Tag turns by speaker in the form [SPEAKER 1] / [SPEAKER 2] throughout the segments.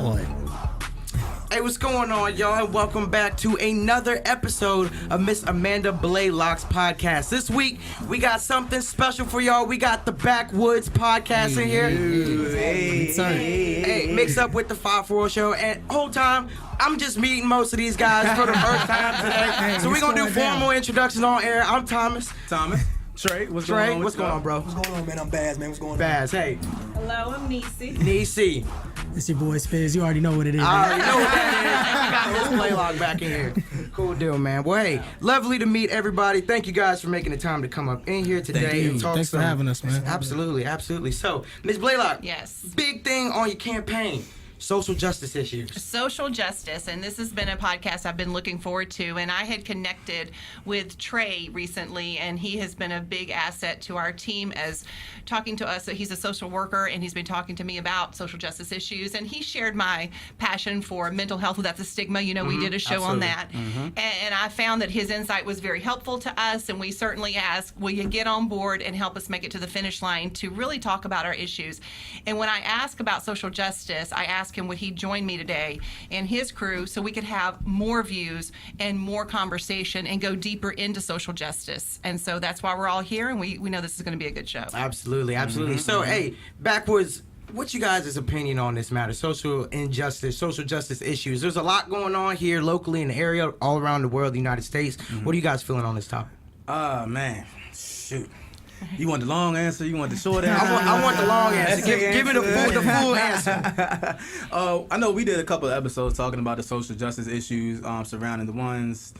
[SPEAKER 1] boy.
[SPEAKER 2] Hey, what's going on, y'all? And welcome back to another episode of Miss Amanda Blalock's podcast. This week, we got something special for y'all. We got the Backwoodz podcast in here. Hey, mixed up with the 540 show. And whole time, I'm just meeting most of these guys for the first time today. So we're going to do formal introductions on air. I'm Thomas.
[SPEAKER 3] Trey, what's
[SPEAKER 2] Trey,
[SPEAKER 3] going on?
[SPEAKER 2] what's going on, bro?
[SPEAKER 4] What's going on, man? I'm Baz, man. What's going on?
[SPEAKER 2] Baz, hey.
[SPEAKER 5] Hello, I'm Niecy.
[SPEAKER 2] Niecy.
[SPEAKER 1] It's your boy Spiz. You already know what it is.
[SPEAKER 2] I already know what that is. We got Miss Blalock back in here. Cool deal, man. Well, hey, lovely to meet everybody. Thank you guys for making the time to come up in here today and talk.
[SPEAKER 1] Thanks for having us, man.
[SPEAKER 2] Absolutely, absolutely. So, Miss Blalock.
[SPEAKER 5] Yes.
[SPEAKER 2] Big thing on your campaign. Social justice issues.
[SPEAKER 5] Social justice, and this has been a podcast I've been looking forward to, and I had connected with Trey recently, and he has been a big asset to our team as talking to us. He's a social worker, and he's been talking to me about social justice issues, and he shared my passion for mental health without the stigma. You know, we did a show on that, and I found that his insight was very helpful to us, and we certainly asked, will you get on board and help us make it to the finish line to really talk about our issues? And when I ask about social justice, I ask him would he join me today and his crew so we could have more views and more conversation and go deeper into social justice. And so that's why we're all here, and we know this is going to be a good show.
[SPEAKER 2] Absolutely, absolutely. So, hey, Backwoodz, what's you guys' opinion on this matter? Social injustice, social justice issues. There's a lot going on here locally in the area, all around the world, the United States. What are you guys feeling on this topic?
[SPEAKER 3] Man, shoot. You want the long answer? You want the short answer?
[SPEAKER 2] I want the long answer. Give me the full answer.
[SPEAKER 3] I know we did a couple of episodes talking about the social justice issues surrounding the ones,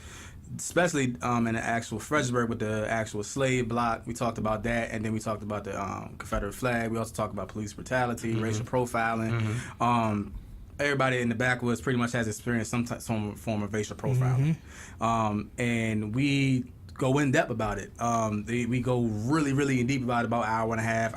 [SPEAKER 3] especially in the actual Fredericksburg with the actual slave block. We talked about that, and then we talked about the Confederate flag. We also talked about police brutality, racial profiling. Everybody in the Backwoodz pretty much has experienced some form of racial profiling. And we go in depth about it. We go really in deep about it, about hour and a half,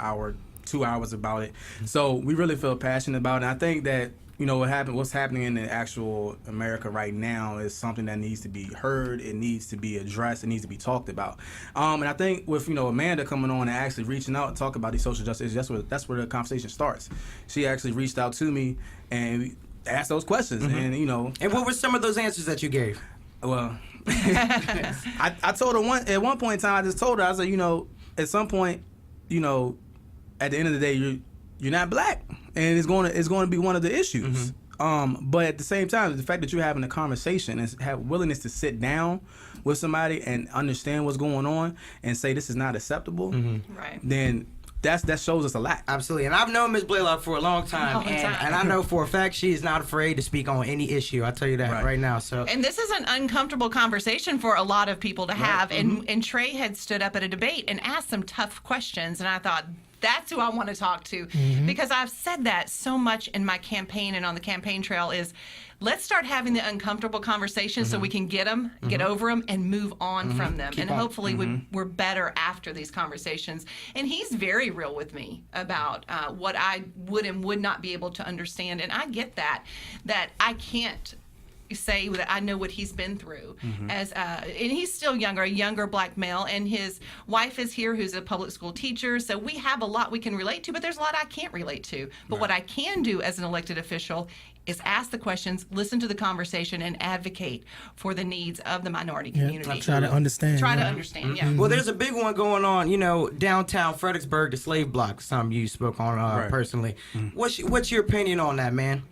[SPEAKER 3] 2 hours about it. So we really feel passionate about it. And I think that, you know, what's happening in the actual America right now is something that needs to be heard. It needs to be addressed. It needs to be talked about. And I think with, you know, Amanda coming on and actually reaching out and talking about these social justice issues, that's where the conversation starts. She actually reached out to me and asked those questions. And, you know.
[SPEAKER 2] And what were some of those answers that you gave?
[SPEAKER 3] Well, I told her at one point in time, I just told her, I was like, you know, at some point, you know, at the end of the day, you're not black, and it's going to be one of the issues. But at the same time, the fact that you're having a conversation and have willingness to sit down with somebody and understand what's going on and say this is not acceptable,
[SPEAKER 5] Right.
[SPEAKER 3] then that shows us a lot.
[SPEAKER 2] Absolutely. And I've known Ms. Blalock for a long time, and I know for a fact she is not afraid to speak on any issue. I'll tell you that right now. So,
[SPEAKER 5] And this is an uncomfortable conversation for a lot of people to have. And Trey had stood up at a debate and asked some tough questions, and I thought, that's who I want to talk to, because I've said that so much in my campaign and on the campaign trail is, let's start having the uncomfortable conversations so we can get over them, and move on from them. And hopefully we're better after these conversations. And he's very real with me about what I would and would not be able to understand. And I get that I can't say that I know what he's been through and he's still a younger black male, and his wife is here who's a public school teacher, so we have a lot we can relate to, but there's a lot I can't relate to. But what I can do as an elected official is ask the questions, listen to the conversation, and advocate for the needs of the minority community.
[SPEAKER 1] Try to understand.
[SPEAKER 2] Well, there's a big one going on, you know, downtown Fredericksburg, the slave block, something you spoke on personally. What's your opinion on that, man?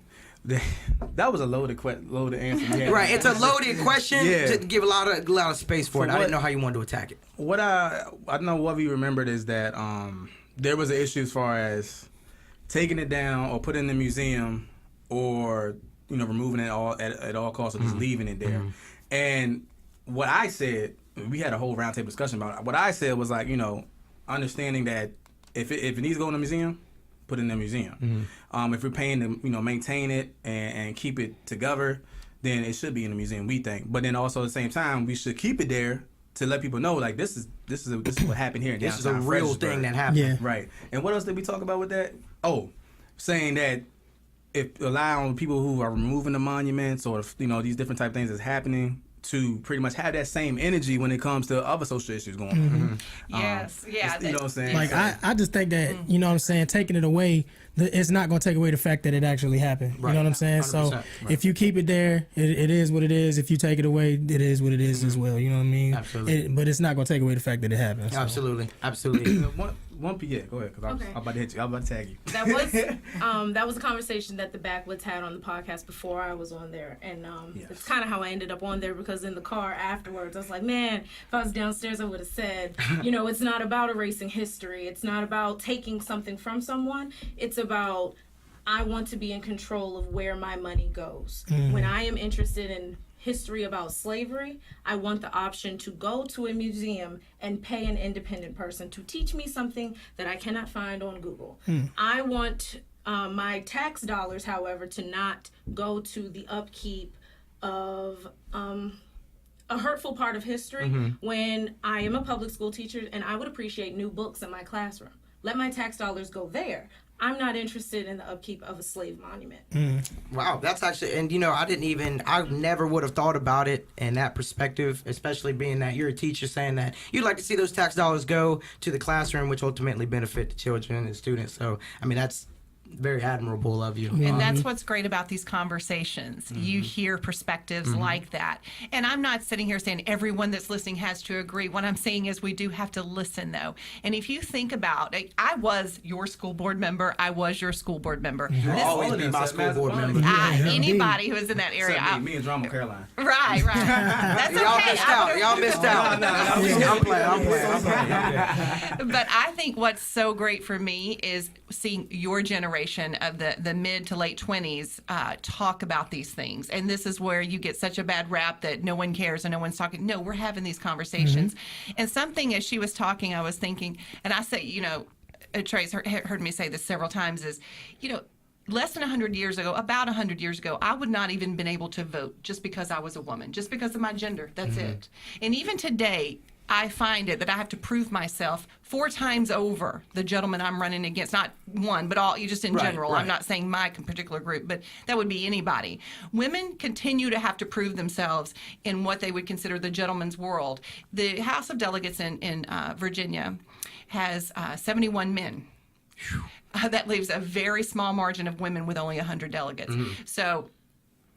[SPEAKER 3] That was a loaded answer.
[SPEAKER 2] Right, it's a loaded question. Just to give a lot of space for it. I didn't know how you wanted to attack it.
[SPEAKER 3] What I know what we remembered is that there was an issue as far as taking it down or putting it in the museum, or, you know, removing it at all costs, or just leaving it there. And what I said, we had a whole roundtable discussion about it. What I said was, like, you know, understanding that if it needs to go in the museum, put it in the museum. If we're paying to, you know, maintain it and keep it together, then it should be in the museum, we think. But then also at the same time, we should keep it there to let people know, like, this is what happened here in downtown.
[SPEAKER 2] This is a real thing that happened.
[SPEAKER 1] Yeah.
[SPEAKER 3] Right. And what else did we talk about with that? Oh, saying that if allowing people who are removing the monuments, or, you know, these different type of things that's happening, to pretty much have that same energy when it comes to other social issues going on.
[SPEAKER 5] Yes, yeah.
[SPEAKER 3] You know what I'm saying?
[SPEAKER 1] Like I just think that you know what I'm saying, taking it away, it's not going to take away the fact that it actually happened.
[SPEAKER 2] Right.
[SPEAKER 1] You know what I'm saying?
[SPEAKER 2] 100%.
[SPEAKER 1] So
[SPEAKER 2] Right.
[SPEAKER 1] if you keep it there, it is what it is. If you take it away, it is what it is as well. You know what I mean?
[SPEAKER 2] Absolutely.
[SPEAKER 1] But it's not going to take away the fact that it happened. So.
[SPEAKER 2] Absolutely. Absolutely.
[SPEAKER 3] Yeah, go ahead, because
[SPEAKER 4] Okay.
[SPEAKER 3] I'm about to hit you. I'm about to tag you.
[SPEAKER 4] That was a conversation that the Backwoodz had on the podcast before I was on there, and
[SPEAKER 3] Yes.
[SPEAKER 4] it's kind of how I ended up on there, because in the car afterwards I was like, man, if I was downstairs I would have said, it's not about erasing history, it's not about taking something from someone, it's about I want to be in control of where my money goes. When I am interested in history about slavery, I want the option to go to a museum and pay an independent person to teach me something that I cannot find on Google. I want my tax dollars, however, to not go to the upkeep of a hurtful part of history when I am a public school teacher and I would appreciate new books in my classroom. Let my tax dollars go there. I'm not interested in the upkeep of a slave monument.
[SPEAKER 2] Wow, that's actually, and I never would have thought about it in that perspective, especially being that you're a teacher, saying that you'd like to see those tax dollars go to the classroom, which ultimately benefit the children and students. So, I mean, that's very admirable of you.
[SPEAKER 5] And that's what's great about these conversations. You hear perspectives like that. And I'm not sitting here saying everyone that's listening has to agree. What I'm saying is we do have to listen, though. And if you think about, I was your school board member. I was your school board member.
[SPEAKER 2] You'll always be my school board member.
[SPEAKER 5] Anybody who is in that area.
[SPEAKER 3] Except me and Drama Caroline.
[SPEAKER 5] Right. That's
[SPEAKER 2] Y'all
[SPEAKER 5] okay.
[SPEAKER 2] missed out. Y'all missed out. I'm playing.
[SPEAKER 5] But I think what's so great for me is seeing your generation of the mid to late 20s talk about these things. And this is where you get such a bad rap that no one cares and no one's talking. No, we're having these conversations. And something, as she was talking, I was thinking, and I say, Trey's heard me say this several times, is, less than 100 years ago, about 100 years ago, I would not even been able to vote just because I was a woman, just because of my gender. That's it. And even today, I find it that I have to prove myself 4 times over the gentleman I'm running against. Not one, but all, just in general.
[SPEAKER 2] Right.
[SPEAKER 5] I'm not saying my particular group, but that would be anybody. Women continue to have to prove themselves in what they would consider the gentleman's world. The House of Delegates in Virginia has 71 men. That leaves a very small margin of women with only 100 delegates. So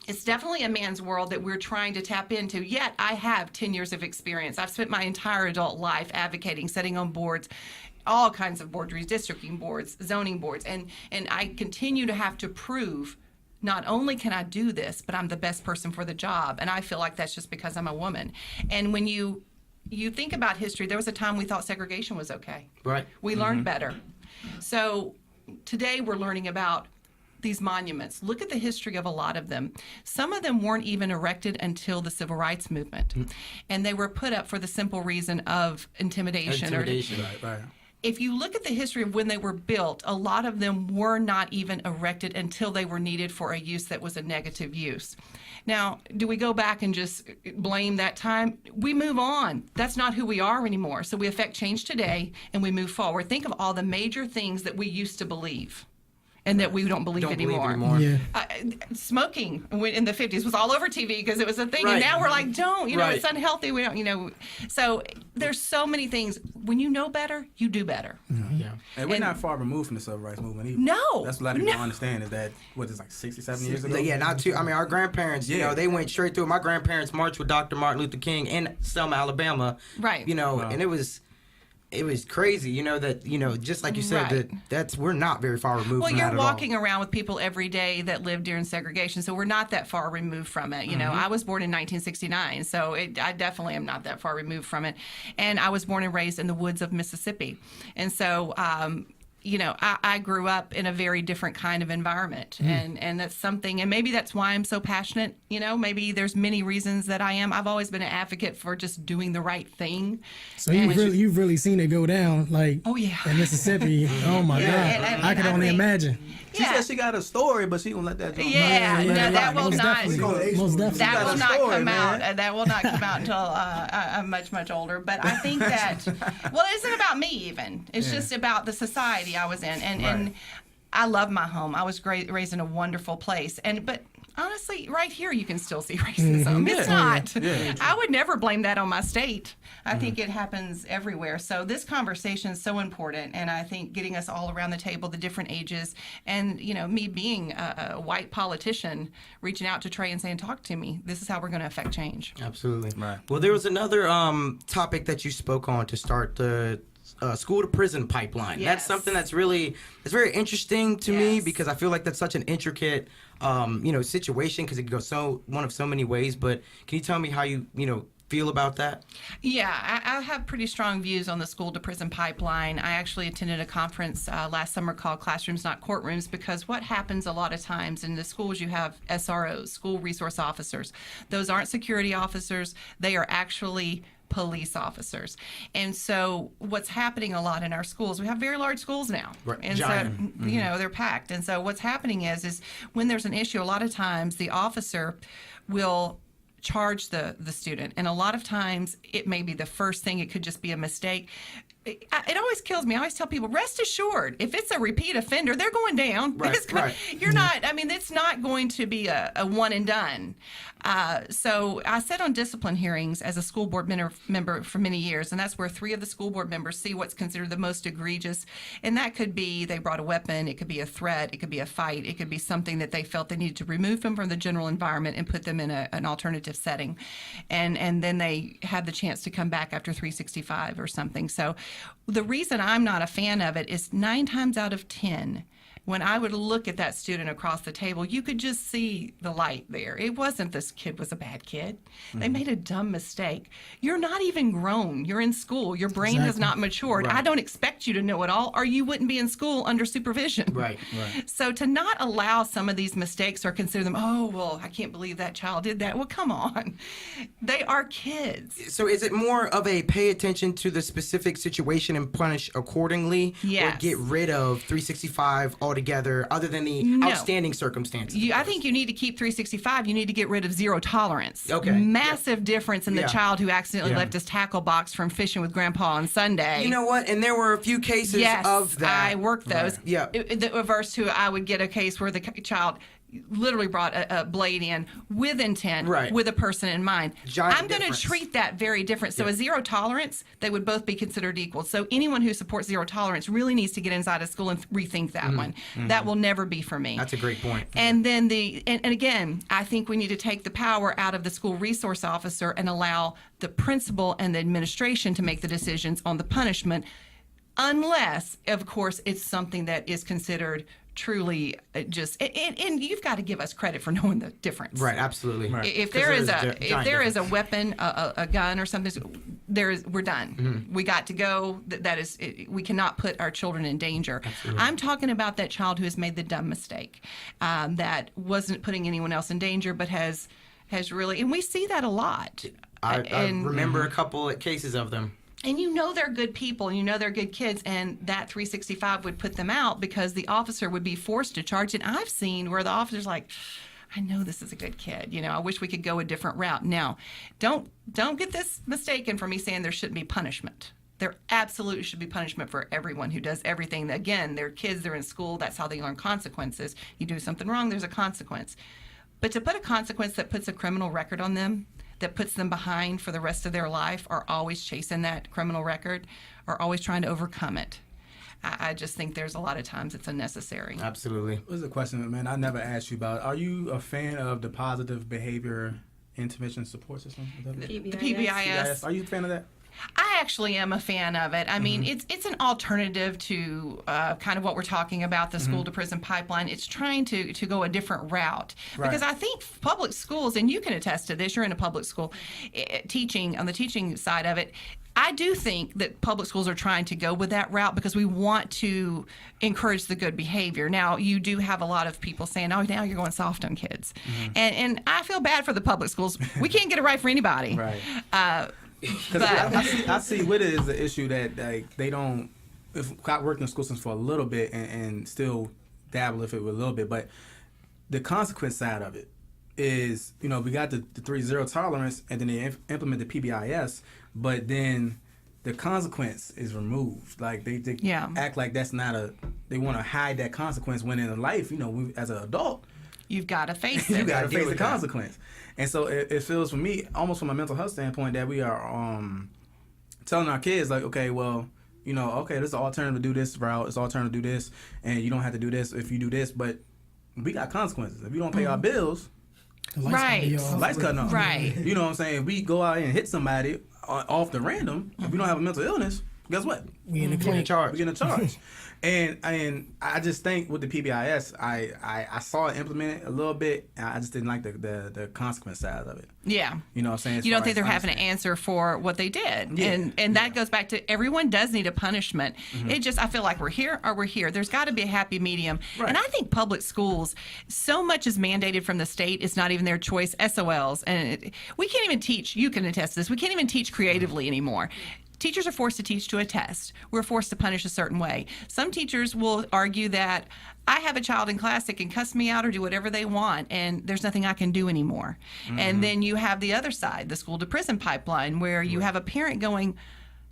[SPEAKER 5] it's definitely a man's world that we're trying to tap into, yet I have 10 years of experience. I've spent my entire adult life advocating, sitting on boards, all kinds of boards, redistricting boards, zoning boards, and I continue to have to prove not only can I do this, but I'm the best person for the job, and I feel like that's just because I'm a woman. And when you think about history, there was a time we thought segregation was okay.
[SPEAKER 2] Right.
[SPEAKER 5] We learned better. So today we're learning about these monuments. Look at the history of a lot of them. Some of them weren't even erected until the Civil Rights Movement. And they were put up for the simple reason of intimidation.
[SPEAKER 3] Right.
[SPEAKER 5] If you look at the history of when they were built, a lot of them were not even erected until they were needed for a use that was a negative use. Now, do we go back and just blame that time? We move on. That's not who we are anymore. So we affect change today and we move forward. Think of all the major things that we used to believe and that we don't believe anymore.
[SPEAKER 1] Yeah.
[SPEAKER 5] Smoking in the 50s was all over TV because it was a thing,
[SPEAKER 2] Right.
[SPEAKER 5] and now we're like, don't,
[SPEAKER 2] Right.
[SPEAKER 5] it's unhealthy. We don't, So there's so many things. When you know better, you do better.
[SPEAKER 2] Yeah.
[SPEAKER 3] And we're
[SPEAKER 5] And-
[SPEAKER 3] not far removed from the civil rights movement either.
[SPEAKER 5] No.
[SPEAKER 3] That's what a lot of people don't understand is that, what is like 67 years ago?
[SPEAKER 2] Yeah, not too. I mean, our grandparents,
[SPEAKER 3] Yeah.
[SPEAKER 2] they went straight through. My grandparents marched with Dr. Martin Luther King in Selma, Alabama.
[SPEAKER 5] Right.
[SPEAKER 2] And it was crazy, that, just like you said,
[SPEAKER 5] Right.
[SPEAKER 2] we're not very far removed
[SPEAKER 5] Well,
[SPEAKER 2] from that
[SPEAKER 5] you're
[SPEAKER 2] at
[SPEAKER 5] walking around with people every day that lived during segregation, so we're not that far removed from it. I was born in 1969, so I definitely am not that far removed from it. And I was born and raised in the woods of Mississippi. And so, I grew up in a very different kind of environment. And that's something, and maybe that's why I'm so passionate. Maybe there's many reasons that I am. I've always been an advocate for just doing the right thing.
[SPEAKER 1] So you've really seen it go down, like
[SPEAKER 5] Oh, yeah.
[SPEAKER 1] in Mississippi. Oh my God,
[SPEAKER 5] and
[SPEAKER 1] I can
[SPEAKER 5] I
[SPEAKER 1] only
[SPEAKER 5] think-
[SPEAKER 1] imagine.
[SPEAKER 3] She said she got a story, but she gonna let that go.
[SPEAKER 5] Yeah, no, that will
[SPEAKER 1] most
[SPEAKER 5] not.
[SPEAKER 1] definitely. Most definitely.
[SPEAKER 5] That will
[SPEAKER 3] a
[SPEAKER 5] not
[SPEAKER 3] story,
[SPEAKER 5] come
[SPEAKER 3] man.
[SPEAKER 5] out. That will not come out until I'm much, much older. But I think that, well, it isn't about me even. It's just about the society I was in. And I love my home. I was raised in a wonderful place. But honestly, right here you can still see racism. It's not. I would never blame that on my state. I think it happens everywhere. So this conversation is so important, and I think getting us all around the table, the different ages, and me being a white politician, reaching out to Trey and saying, "Talk to me. This is how we're going to affect change."
[SPEAKER 2] Absolutely.
[SPEAKER 3] Right.
[SPEAKER 2] Well, there was another topic that you spoke on to start the school to prison pipeline. That's
[SPEAKER 5] Yes.
[SPEAKER 2] something that's very interesting to me
[SPEAKER 5] Yes.
[SPEAKER 2] because I feel like that's such an intricate situation because it could go one of so many ways. But can you tell me how you feel about that?
[SPEAKER 5] Yeah, I have pretty strong views on the school to prison pipeline. I actually attended a conference last summer called Classrooms Not Courtrooms, because what happens a lot of times in the schools, you have SROs, school resource officers. Those aren't security officers. They are actually police officers. And so what's happening a lot in our schools, we have very large schools now.
[SPEAKER 2] Right.
[SPEAKER 5] And
[SPEAKER 2] Giant.
[SPEAKER 5] so, they're packed. And so what's happening is when there's an issue, a lot of times the officer will charge the student, and a lot of times it may be the first thing, it could just be a mistake. It always kills me. I always tell people, rest assured, if it's a repeat offender, they're going down.
[SPEAKER 2] Right, right.
[SPEAKER 5] You're not, it's not going to be a one and done. So I sat on discipline hearings as a school board member for many years, and that's where 3 of the school board members see what's considered the most egregious. And that could be they brought a weapon, it could be a threat, it could be a fight, it could be something that they felt they needed to remove them from the general environment and put them in an alternative setting. And then they had the chance to come back after 365 or something. So the reason I'm not a fan of it is 9 times out of 10, when I would look at that student across the table, you could just see the light there. It wasn't this kid was a bad kid. They made a dumb mistake. You're not even grown. You're in school. Your brain has not matured.
[SPEAKER 2] Right.
[SPEAKER 5] I don't expect you to know it all, or you wouldn't be in school under supervision.
[SPEAKER 2] Right.
[SPEAKER 5] So to not allow some of these mistakes or consider them, oh, well, I can't believe that child did that. Well, come on. They are kids.
[SPEAKER 2] So is it more of a pay attention to the specific situation and punish accordingly?
[SPEAKER 5] Yes.
[SPEAKER 2] Or get rid of 365 altogether, other than the
[SPEAKER 5] No.
[SPEAKER 2] outstanding circumstances?
[SPEAKER 5] I think you need to keep 365. You need to get rid of zero tolerance.
[SPEAKER 2] Okay.
[SPEAKER 5] Massive difference in the
[SPEAKER 2] Yeah.
[SPEAKER 5] child who accidentally
[SPEAKER 2] Yeah.
[SPEAKER 5] left his tackle box from fishing with Grandpa on Sunday.
[SPEAKER 2] You know what? And there were a few cases
[SPEAKER 5] Yes,
[SPEAKER 2] of that.
[SPEAKER 5] I worked those.
[SPEAKER 2] Right. Yeah.
[SPEAKER 5] The reverse to, I would get a case where the child literally brought a blade in with intent,
[SPEAKER 2] Right.
[SPEAKER 5] with a person in mind.
[SPEAKER 2] Giant
[SPEAKER 5] I'm going to
[SPEAKER 2] difference.
[SPEAKER 5] treat that very different. So
[SPEAKER 2] Yeah.
[SPEAKER 5] a zero tolerance, they would both be considered equal. So anyone who supports zero tolerance really needs to get inside of school and rethink that one. That will never be for me.
[SPEAKER 2] That's a great point.
[SPEAKER 5] And then and again, I think we need to take the power out of the school resource officer and allow the principal and the administration to make the decisions on the punishment, unless, of course, it's something that is considered truly and you've got to give us credit for knowing the difference.
[SPEAKER 2] Right, absolutely. Right.
[SPEAKER 5] If
[SPEAKER 2] 'Cause
[SPEAKER 5] there is
[SPEAKER 2] giant
[SPEAKER 5] a weapon, a gun or something, we're done. We got to go. We cannot put our children in danger.
[SPEAKER 2] Absolutely.
[SPEAKER 5] I'm talking about that child who has made the dumb mistake, that wasn't putting anyone else in danger, but has really, and we see that a lot.
[SPEAKER 2] I
[SPEAKER 5] And-
[SPEAKER 2] remember a couple of cases of them.
[SPEAKER 5] And they're good people, and they're good kids, and that 365 would put them out because the officer would be forced to charge. And I've seen where the officer's like, I know this is a good kid. I wish we could go a different route. Now, don't get this mistaken for me saying there shouldn't be punishment. There absolutely should be punishment for everyone who does everything. Again, they're kids, they're in school, that's how they learn consequences. You do something wrong, there's a consequence. But to put a consequence that puts a criminal record on them, that puts them behind for the rest of their life, are always chasing that criminal record, are always trying to overcome it. I just think there's a lot of times it's unnecessary.
[SPEAKER 2] Absolutely.
[SPEAKER 3] This is a question, man, I never asked you about. Are you a fan of the positive behavior intervention support system? Is that it?
[SPEAKER 5] The PBIS.
[SPEAKER 3] Are you a fan of that?
[SPEAKER 5] I actually am a fan of it. I mean, it's an alternative to kind of what we're talking about, the school to prison pipeline. It's trying to go a different route.
[SPEAKER 3] Right.
[SPEAKER 5] Because I think public schools, and you can attest to this, you're in a public school, teaching, on the teaching side of it, I do think that public schools are trying to go with that route because we want to encourage the good behavior. Now, you do have a lot of people saying, oh, now you're going soft on kids. And I feel bad for the public schools. We can't get it right for anybody.
[SPEAKER 3] Right.
[SPEAKER 5] But
[SPEAKER 3] I see with it is the issue that they don't. If I worked in the school system for a little bit and still dabble with it a little bit, but the consequence side of it is, we got the 3-0 tolerance, and then they implement the PBIS, but then the consequence is removed. Like they
[SPEAKER 5] Yeah.
[SPEAKER 3] act like that's not they want to hide that consequence when in life, we, as an adult,
[SPEAKER 5] you've got to face it.
[SPEAKER 3] You got to
[SPEAKER 2] deal
[SPEAKER 3] face the
[SPEAKER 2] with that.
[SPEAKER 3] consequence. And so it feels for me, almost from a mental health standpoint, that we are telling our kids, like, okay, well, you know, okay, this is an alternative to do this route. It's an alternative to do this, and you don't have to do this if you do this. But we got consequences. If you don't pay our bills,
[SPEAKER 1] The lights gonna be
[SPEAKER 5] Right.
[SPEAKER 1] off.
[SPEAKER 3] lights cutting off.
[SPEAKER 5] Right.
[SPEAKER 3] You know what I'm saying? If we go out and hit somebody off the random, if we don't have a mental illness, guess what?
[SPEAKER 1] We in the
[SPEAKER 2] In
[SPEAKER 1] clink.
[SPEAKER 2] charge.
[SPEAKER 3] We're getting a charge. And I just think with the PBIS, I saw it implemented a little bit, and I just didn't like the consequence side of it.
[SPEAKER 5] Yeah.
[SPEAKER 3] You know what I'm saying? As
[SPEAKER 5] You don't
[SPEAKER 3] far
[SPEAKER 5] think
[SPEAKER 3] as
[SPEAKER 5] they're having to
[SPEAKER 3] understanding.
[SPEAKER 5] answer for what they did.
[SPEAKER 3] Yeah.
[SPEAKER 5] And that goes back to everyone does need a punishment. It just, I feel like we're here or we're here. There's got to be a happy medium.
[SPEAKER 3] Right.
[SPEAKER 5] And I think public schools, so much is mandated from the state. It's not even their choice. SOLs. And we can't even teach, you can attest to this, we can't even teach creatively anymore. Teachers are forced to teach to a test. We're forced to punish a certain way. Some teachers will argue that I have a child in class that can cuss me out or do whatever they want, and there's nothing I can do anymore. And then you have the other side, the school to prison pipeline, where you have a parent going,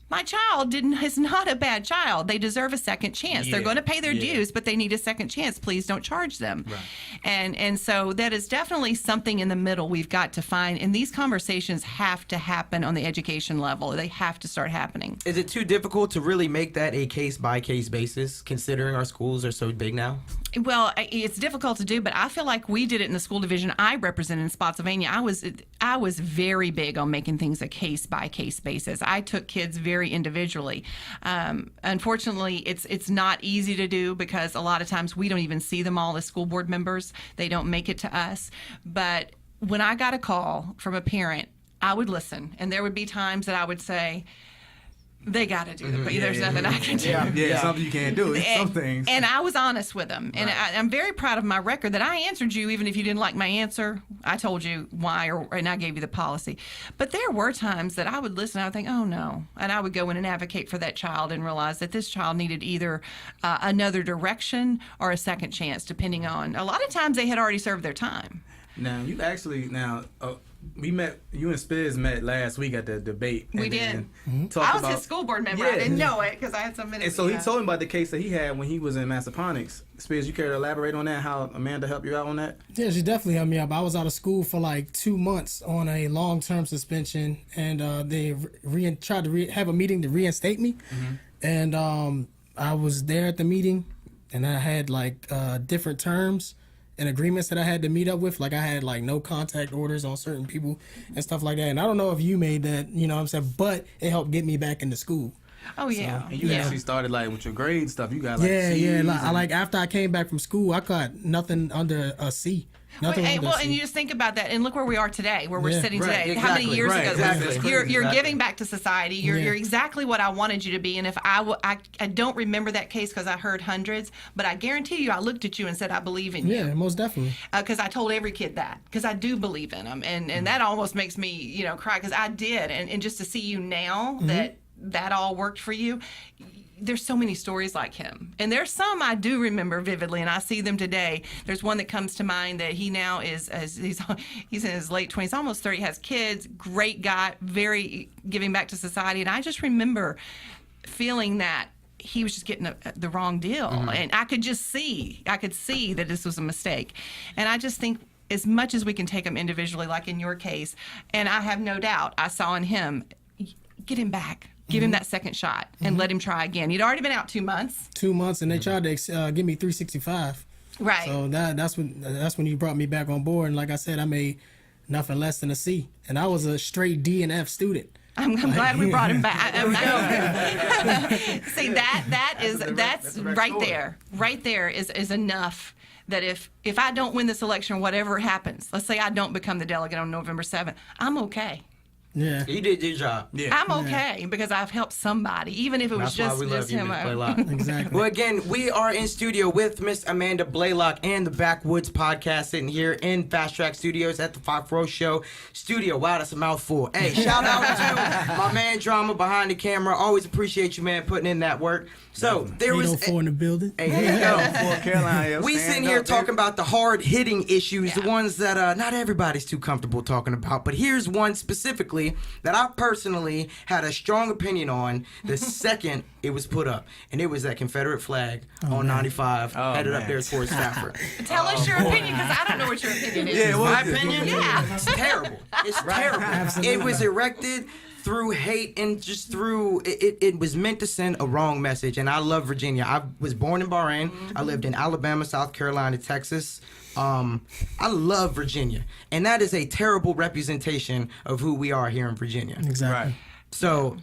[SPEAKER 5] my child is not a bad child. They deserve a second chance. They're
[SPEAKER 3] Yeah.
[SPEAKER 5] going to pay their
[SPEAKER 3] Yeah.
[SPEAKER 5] dues, but they need a second chance. Please don't charge them. Right. And so that is definitely something in the middle we've got to find. And these conversations have to happen on the education level. They have to start happening.
[SPEAKER 2] Is it too difficult to really make that a case-by-case basis, considering our schools are so big now?
[SPEAKER 5] Well, it's difficult to do, but I feel like we did it in the school division I represented in Spotsylvania. I was very big on making things a case-by-case basis. I took kids very individually. Unfortunately, it's not easy to do because a lot of times we don't even see them all as school board members. They don't make it to us. But when I got a call from a parent, I would listen, and there would be times that I would say, they got to do it, but there's nothing I can do.
[SPEAKER 3] Yeah, something you can't do. Some things.
[SPEAKER 5] And I was honest with them. And I'm very proud of my record that I answered you even if you didn't like my answer. I told you why, and I gave you the policy. But there were times that I would listen and I would think, oh, no. And I would go in and advocate for that child and realize that this child needed either another direction or a second chance, depending on. A lot of times they had already served their time.
[SPEAKER 3] Now, you actually, we met, you and Spiz met last week at the debate.
[SPEAKER 5] We
[SPEAKER 3] and
[SPEAKER 5] did.
[SPEAKER 3] then talked
[SPEAKER 5] I was
[SPEAKER 3] about,
[SPEAKER 5] his school board member.
[SPEAKER 3] Yeah.
[SPEAKER 5] I didn't know it because I had some minutes.
[SPEAKER 3] And so he told me about the case that he had when he was in Massaponics. Spiz, you care to elaborate on that? How Amanda helped you out on that?
[SPEAKER 1] Yeah, she definitely helped me out. I was out of school for like 2 months on a long-term suspension, and they tried to have a meeting to reinstate me. And I was there at the meeting, and I had like different terms and agreements that I had to meet up with. Like I had like no contact orders on certain people and stuff like that. And I don't know if you made that, you know what I'm saying, but it helped get me back into school.
[SPEAKER 5] Oh, yeah.
[SPEAKER 3] And you actually started like with your grade stuff. You got like C's
[SPEAKER 1] Yeah.
[SPEAKER 3] and-
[SPEAKER 1] Like after I came back from school, I got nothing under a C. Nothing under a C.
[SPEAKER 5] And you just think about that, and look where we are today, where we're
[SPEAKER 1] Yeah.
[SPEAKER 5] sitting
[SPEAKER 2] Right,
[SPEAKER 5] today. How many
[SPEAKER 2] exactly,
[SPEAKER 5] years
[SPEAKER 3] right,
[SPEAKER 5] ago?
[SPEAKER 3] exactly.
[SPEAKER 5] You're
[SPEAKER 2] Exactly.
[SPEAKER 5] giving back to society. You're
[SPEAKER 1] Yeah.
[SPEAKER 5] exactly what I wanted you to be. And if I don't remember that case because I heard hundreds, but I guarantee you, I looked at you and said, I believe in you.
[SPEAKER 1] Yeah, most definitely.
[SPEAKER 5] Because I told every kid that, because I do believe in them, and that almost makes me cry because I did, and just to see you now that all worked for you. There's so many stories like him, and there's some I do remember vividly, and I see them today. There's one that comes to mind that he now he's in his late 20s, almost 30, has kids, great guy, very giving back to society, and I just remember feeling that he was just getting the wrong deal, and I could see that this was a mistake, and I just think as much as we can take them individually, like in your case, and I have no doubt I saw in him, get him back. Give him that second shot and let him try again. He'd already been out 2 months.
[SPEAKER 1] 2 months, and they tried to give me 365.
[SPEAKER 5] Right.
[SPEAKER 1] So that's when you brought me back on board. And like I said, I made nothing less than a C, and I was a straight D and F student.
[SPEAKER 5] I'm glad we brought him back. See, that's right
[SPEAKER 3] story.
[SPEAKER 5] there. Right there is enough that if I don't win this election, whatever happens, let's say I don't become the delegate on November 7th, I'm okay.
[SPEAKER 1] Yeah.
[SPEAKER 2] You did your job.
[SPEAKER 3] Yeah.
[SPEAKER 5] I'm okay because I've helped somebody, even if it was
[SPEAKER 2] That's why we love
[SPEAKER 5] just
[SPEAKER 2] you,
[SPEAKER 5] him.
[SPEAKER 2] Miss Blalock.
[SPEAKER 1] Exactly.
[SPEAKER 2] Well, again, we are in studio with Miss Amanda Blalock and the Backwoodz podcast, sitting here in Fast Track Studios at the Fox Row Show studio. Wow, that's a mouthful. Hey, shout out to my man Drama behind the camera. Always appreciate you, man, putting in that work. So there was.
[SPEAKER 1] 804 in the building.
[SPEAKER 2] Hey, here you go.
[SPEAKER 3] Fort Carolina,
[SPEAKER 2] We
[SPEAKER 3] stand
[SPEAKER 2] sitting here
[SPEAKER 3] up,
[SPEAKER 2] talking
[SPEAKER 3] baby.
[SPEAKER 2] about the hard-hitting issues, the
[SPEAKER 5] Yeah.
[SPEAKER 2] ones that not everybody's too comfortable talking about. But here's one specifically rally that I personally had a strong opinion on the second it was put up, and it was that Confederate flag on 95 headed up there towards Stafford.
[SPEAKER 5] Tell us your opinion, because I don't know what your opinion is.
[SPEAKER 3] Yeah,
[SPEAKER 2] My opinion?
[SPEAKER 5] Yeah.
[SPEAKER 2] It's terrible. It's terrible.
[SPEAKER 1] Absolutely.
[SPEAKER 2] It was erected through hate and just through it was meant to send a wrong message. And I love Virginia. I was born in Bahrain. I lived in Alabama, South Carolina, Texas. I love Virginia, and that is a terrible representation of who we are here in Virginia.
[SPEAKER 1] Exactly.
[SPEAKER 3] Right.
[SPEAKER 2] So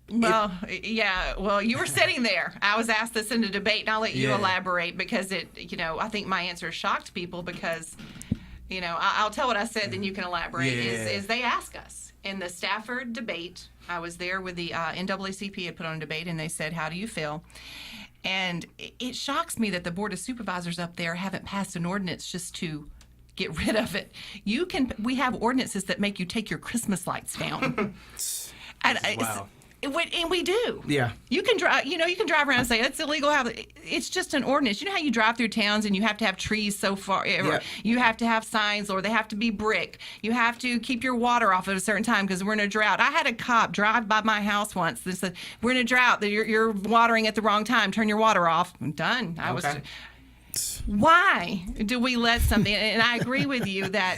[SPEAKER 5] Well, yeah. Well, you were sitting there. I was asked this in a debate, and I'll let you
[SPEAKER 3] Yeah.
[SPEAKER 5] elaborate because I think my answer shocked people because, I'll tell what I said, then you can elaborate.
[SPEAKER 3] Yeah.
[SPEAKER 5] Is they ask us in the Stafford debate. I was there with the NAACP had put on a debate, and they said, "How do you feel?" And it shocks me that the Board of Supervisors up there haven't passed an ordinance just to get rid of it. We have ordinances that make you take your Christmas lights down.
[SPEAKER 3] Wow.
[SPEAKER 5] And we do.
[SPEAKER 2] Yeah.
[SPEAKER 5] You can drive. You can drive around and say it's illegal. It's just an ordinance. You know how you drive through towns and you have to have trees so far.
[SPEAKER 2] Yeah.
[SPEAKER 5] You have to have signs, or they have to be brick. You have to keep your water off at a certain time because we're in a drought. I had a cop drive by my house once that said, "We're in a drought. You're watering at the wrong time. Turn your water off." I'm done. Why do we let something? And I agree with you that.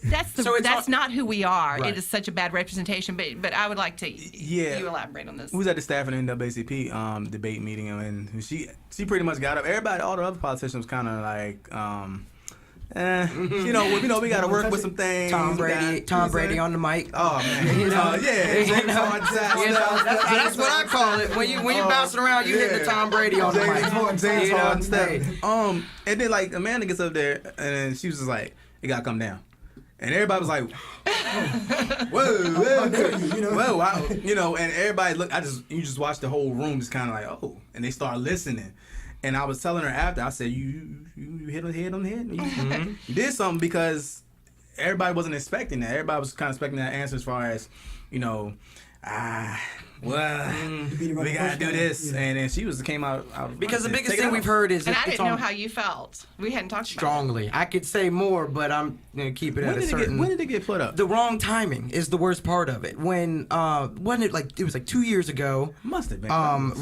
[SPEAKER 5] That's not who we are.
[SPEAKER 2] Right.
[SPEAKER 5] It is such a bad representation. But I would like to you elaborate on this.
[SPEAKER 3] We was at the Stafford NAACP debate meeting, and she pretty much got up. All the other politicians was kind of like, we got to work with some things.
[SPEAKER 2] Tom Brady on the mic.
[SPEAKER 3] Oh man,
[SPEAKER 2] That's what I call it. When you bouncing around, you hit the Tom Brady on the mic.
[SPEAKER 3] James Harden stuff. And then like Amanda gets up there, and then she was just like, "It got to come down." And everybody was like, whoa, and everybody look. You just watch the whole room, just kind of like, oh, and they start listening. And I was telling her after, I said, you hit on the head on the head. You did something because everybody wasn't expecting that. Everybody was kind of expecting that answer as far as, we gotta do this, and then she came out
[SPEAKER 2] because the biggest thing we've heard is,
[SPEAKER 5] and I didn't know how you felt. We hadn't talked
[SPEAKER 2] strongly. I could say more, but I'm gonna keep it at a certain.
[SPEAKER 3] When did it get put up?
[SPEAKER 2] The wrong timing is the worst part of it. When wasn't it like it was like 2 years ago?
[SPEAKER 3] Must have been.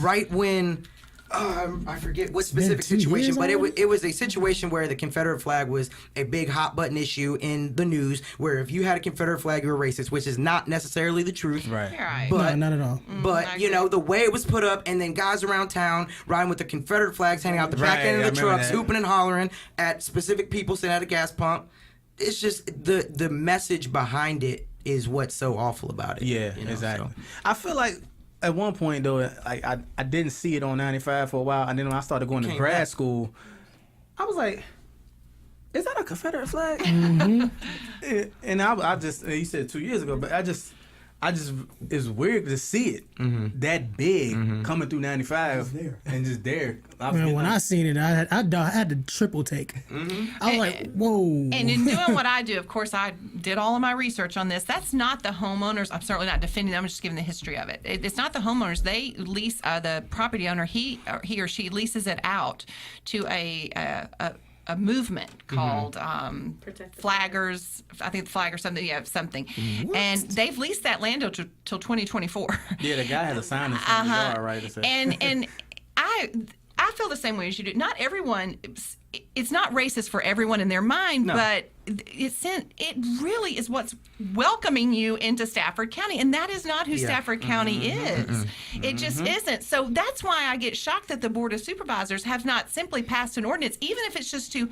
[SPEAKER 2] Right when. I forget what specific situation, but it was a situation where the Confederate flag was a big hot button issue in the news. Where if you had a Confederate flag, you were racist, which is not necessarily the truth.
[SPEAKER 3] Right.
[SPEAKER 2] But
[SPEAKER 1] no, not at all.
[SPEAKER 2] But the way it was put up, and then guys around town riding with the Confederate flags hanging out the back end of the trucks, hooping and hollering at specific people sitting at a gas pump. It's just the message behind it is what's so awful about it.
[SPEAKER 3] Yeah, exactly. So. I feel like. At one point, though, I didn't see it on 95 for a while, and then when I started going to grad school, I was like, is that a Confederate flag? Mm-hmm. And I just, you said 2 years ago, but I just, it's weird to see it that big coming through 95 and just there.
[SPEAKER 1] Man, when I seen it, I had to triple take. I was like, whoa.
[SPEAKER 5] And in doing what I do, of course, I did all of my research on this. That's not the homeowners. I'm certainly not defending them. I'm just giving the history of it. It's not the homeowners. They lease the property owner. He or she leases it out to a movement called Flaggers. I think Flaggers something. Yeah, something. What? And they've leased that land till 2024.
[SPEAKER 3] Yeah, the guy has a sign in front of the yard, right?
[SPEAKER 5] And I feel the same way as you do. Not everyone. It's not racist for everyone in their mind, but it really is what's welcoming you into Stafford County, and that is not who Stafford County is. It just isn't. So that's why I get shocked that the Board of Supervisors have not simply passed an ordinance, even if it's just to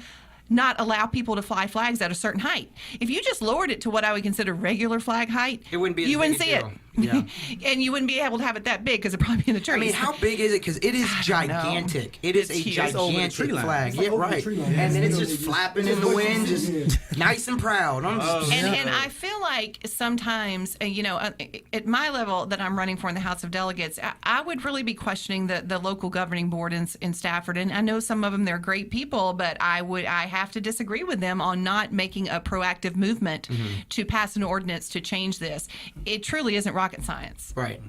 [SPEAKER 5] not allow people to fly flags at a certain height. If you just lowered it to what I would consider regular flag height,
[SPEAKER 2] it wouldn't be
[SPEAKER 5] you wouldn't see it.
[SPEAKER 2] Yeah.
[SPEAKER 5] And you wouldn't be able to have it that big because it'd probably be in the trees.
[SPEAKER 2] I mean, how big is it? Because it is gigantic. It is a gigantic flag. Yeah, right. And then it's just flapping in the wind, just nice and proud.
[SPEAKER 5] And I feel like sometimes, at my level that I'm running for in the House of Delegates, I would really be questioning the local governing board in Stafford. And I know some of them, they're great people, but I have to disagree with them on not making a proactive movement to pass an ordinance to change this. It truly isn't rocket rocket science.
[SPEAKER 2] Right.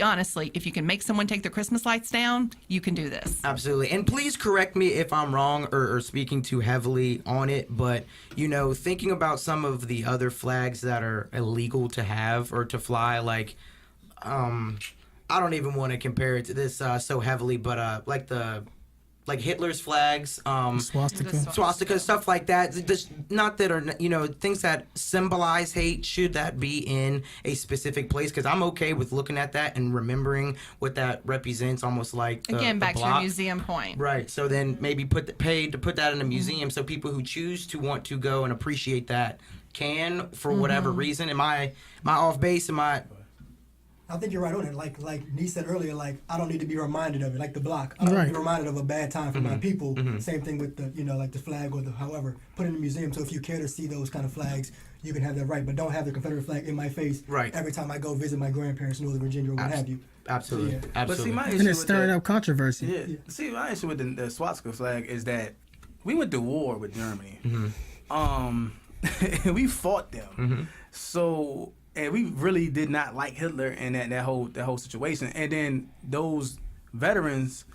[SPEAKER 5] Honestly, if you can make someone take their Christmas lights down, you can do this.
[SPEAKER 2] Absolutely. And please correct me if I'm wrong or speaking too heavily on it, but, you know, thinking about some of the other flags that are illegal to have or to fly, like, I don't even want to compare it to this so heavily, but like Hitler's flags, swastika, stuff like that. Just not that are, you know, things that symbolize hate. Should that be in a specific place? Because I'm okay with looking at that and remembering what that represents, almost like
[SPEAKER 5] Again, back to
[SPEAKER 2] block.
[SPEAKER 5] your museum point.
[SPEAKER 2] Right. So then maybe pay to put that in a museum, so people who choose to want to go and appreciate that can, for whatever reason. Am I off base?
[SPEAKER 6] I think you're right on it. Like Nee said earlier, like, I don't need to be reminded of it. Like the block, I don't need to be reminded of a bad time for my people. Same thing with the, you know, like the flag or the however, put it in the museum. So if you care to see those kind of flags, you can have that right. But don't have the Confederate flag in my face every time I go visit my grandparents in Northern Virginia or what have you.
[SPEAKER 2] Absolutely.
[SPEAKER 6] So, yeah.
[SPEAKER 2] Absolutely.
[SPEAKER 3] But see, my issue
[SPEAKER 1] And it's
[SPEAKER 3] with
[SPEAKER 1] stirring
[SPEAKER 3] that-
[SPEAKER 1] up controversy.
[SPEAKER 3] Yeah. See, my issue with the swastika flag is that we went to war with Germany. And we fought them. So, and we really did not like Hitler and that whole situation. And then those veterans,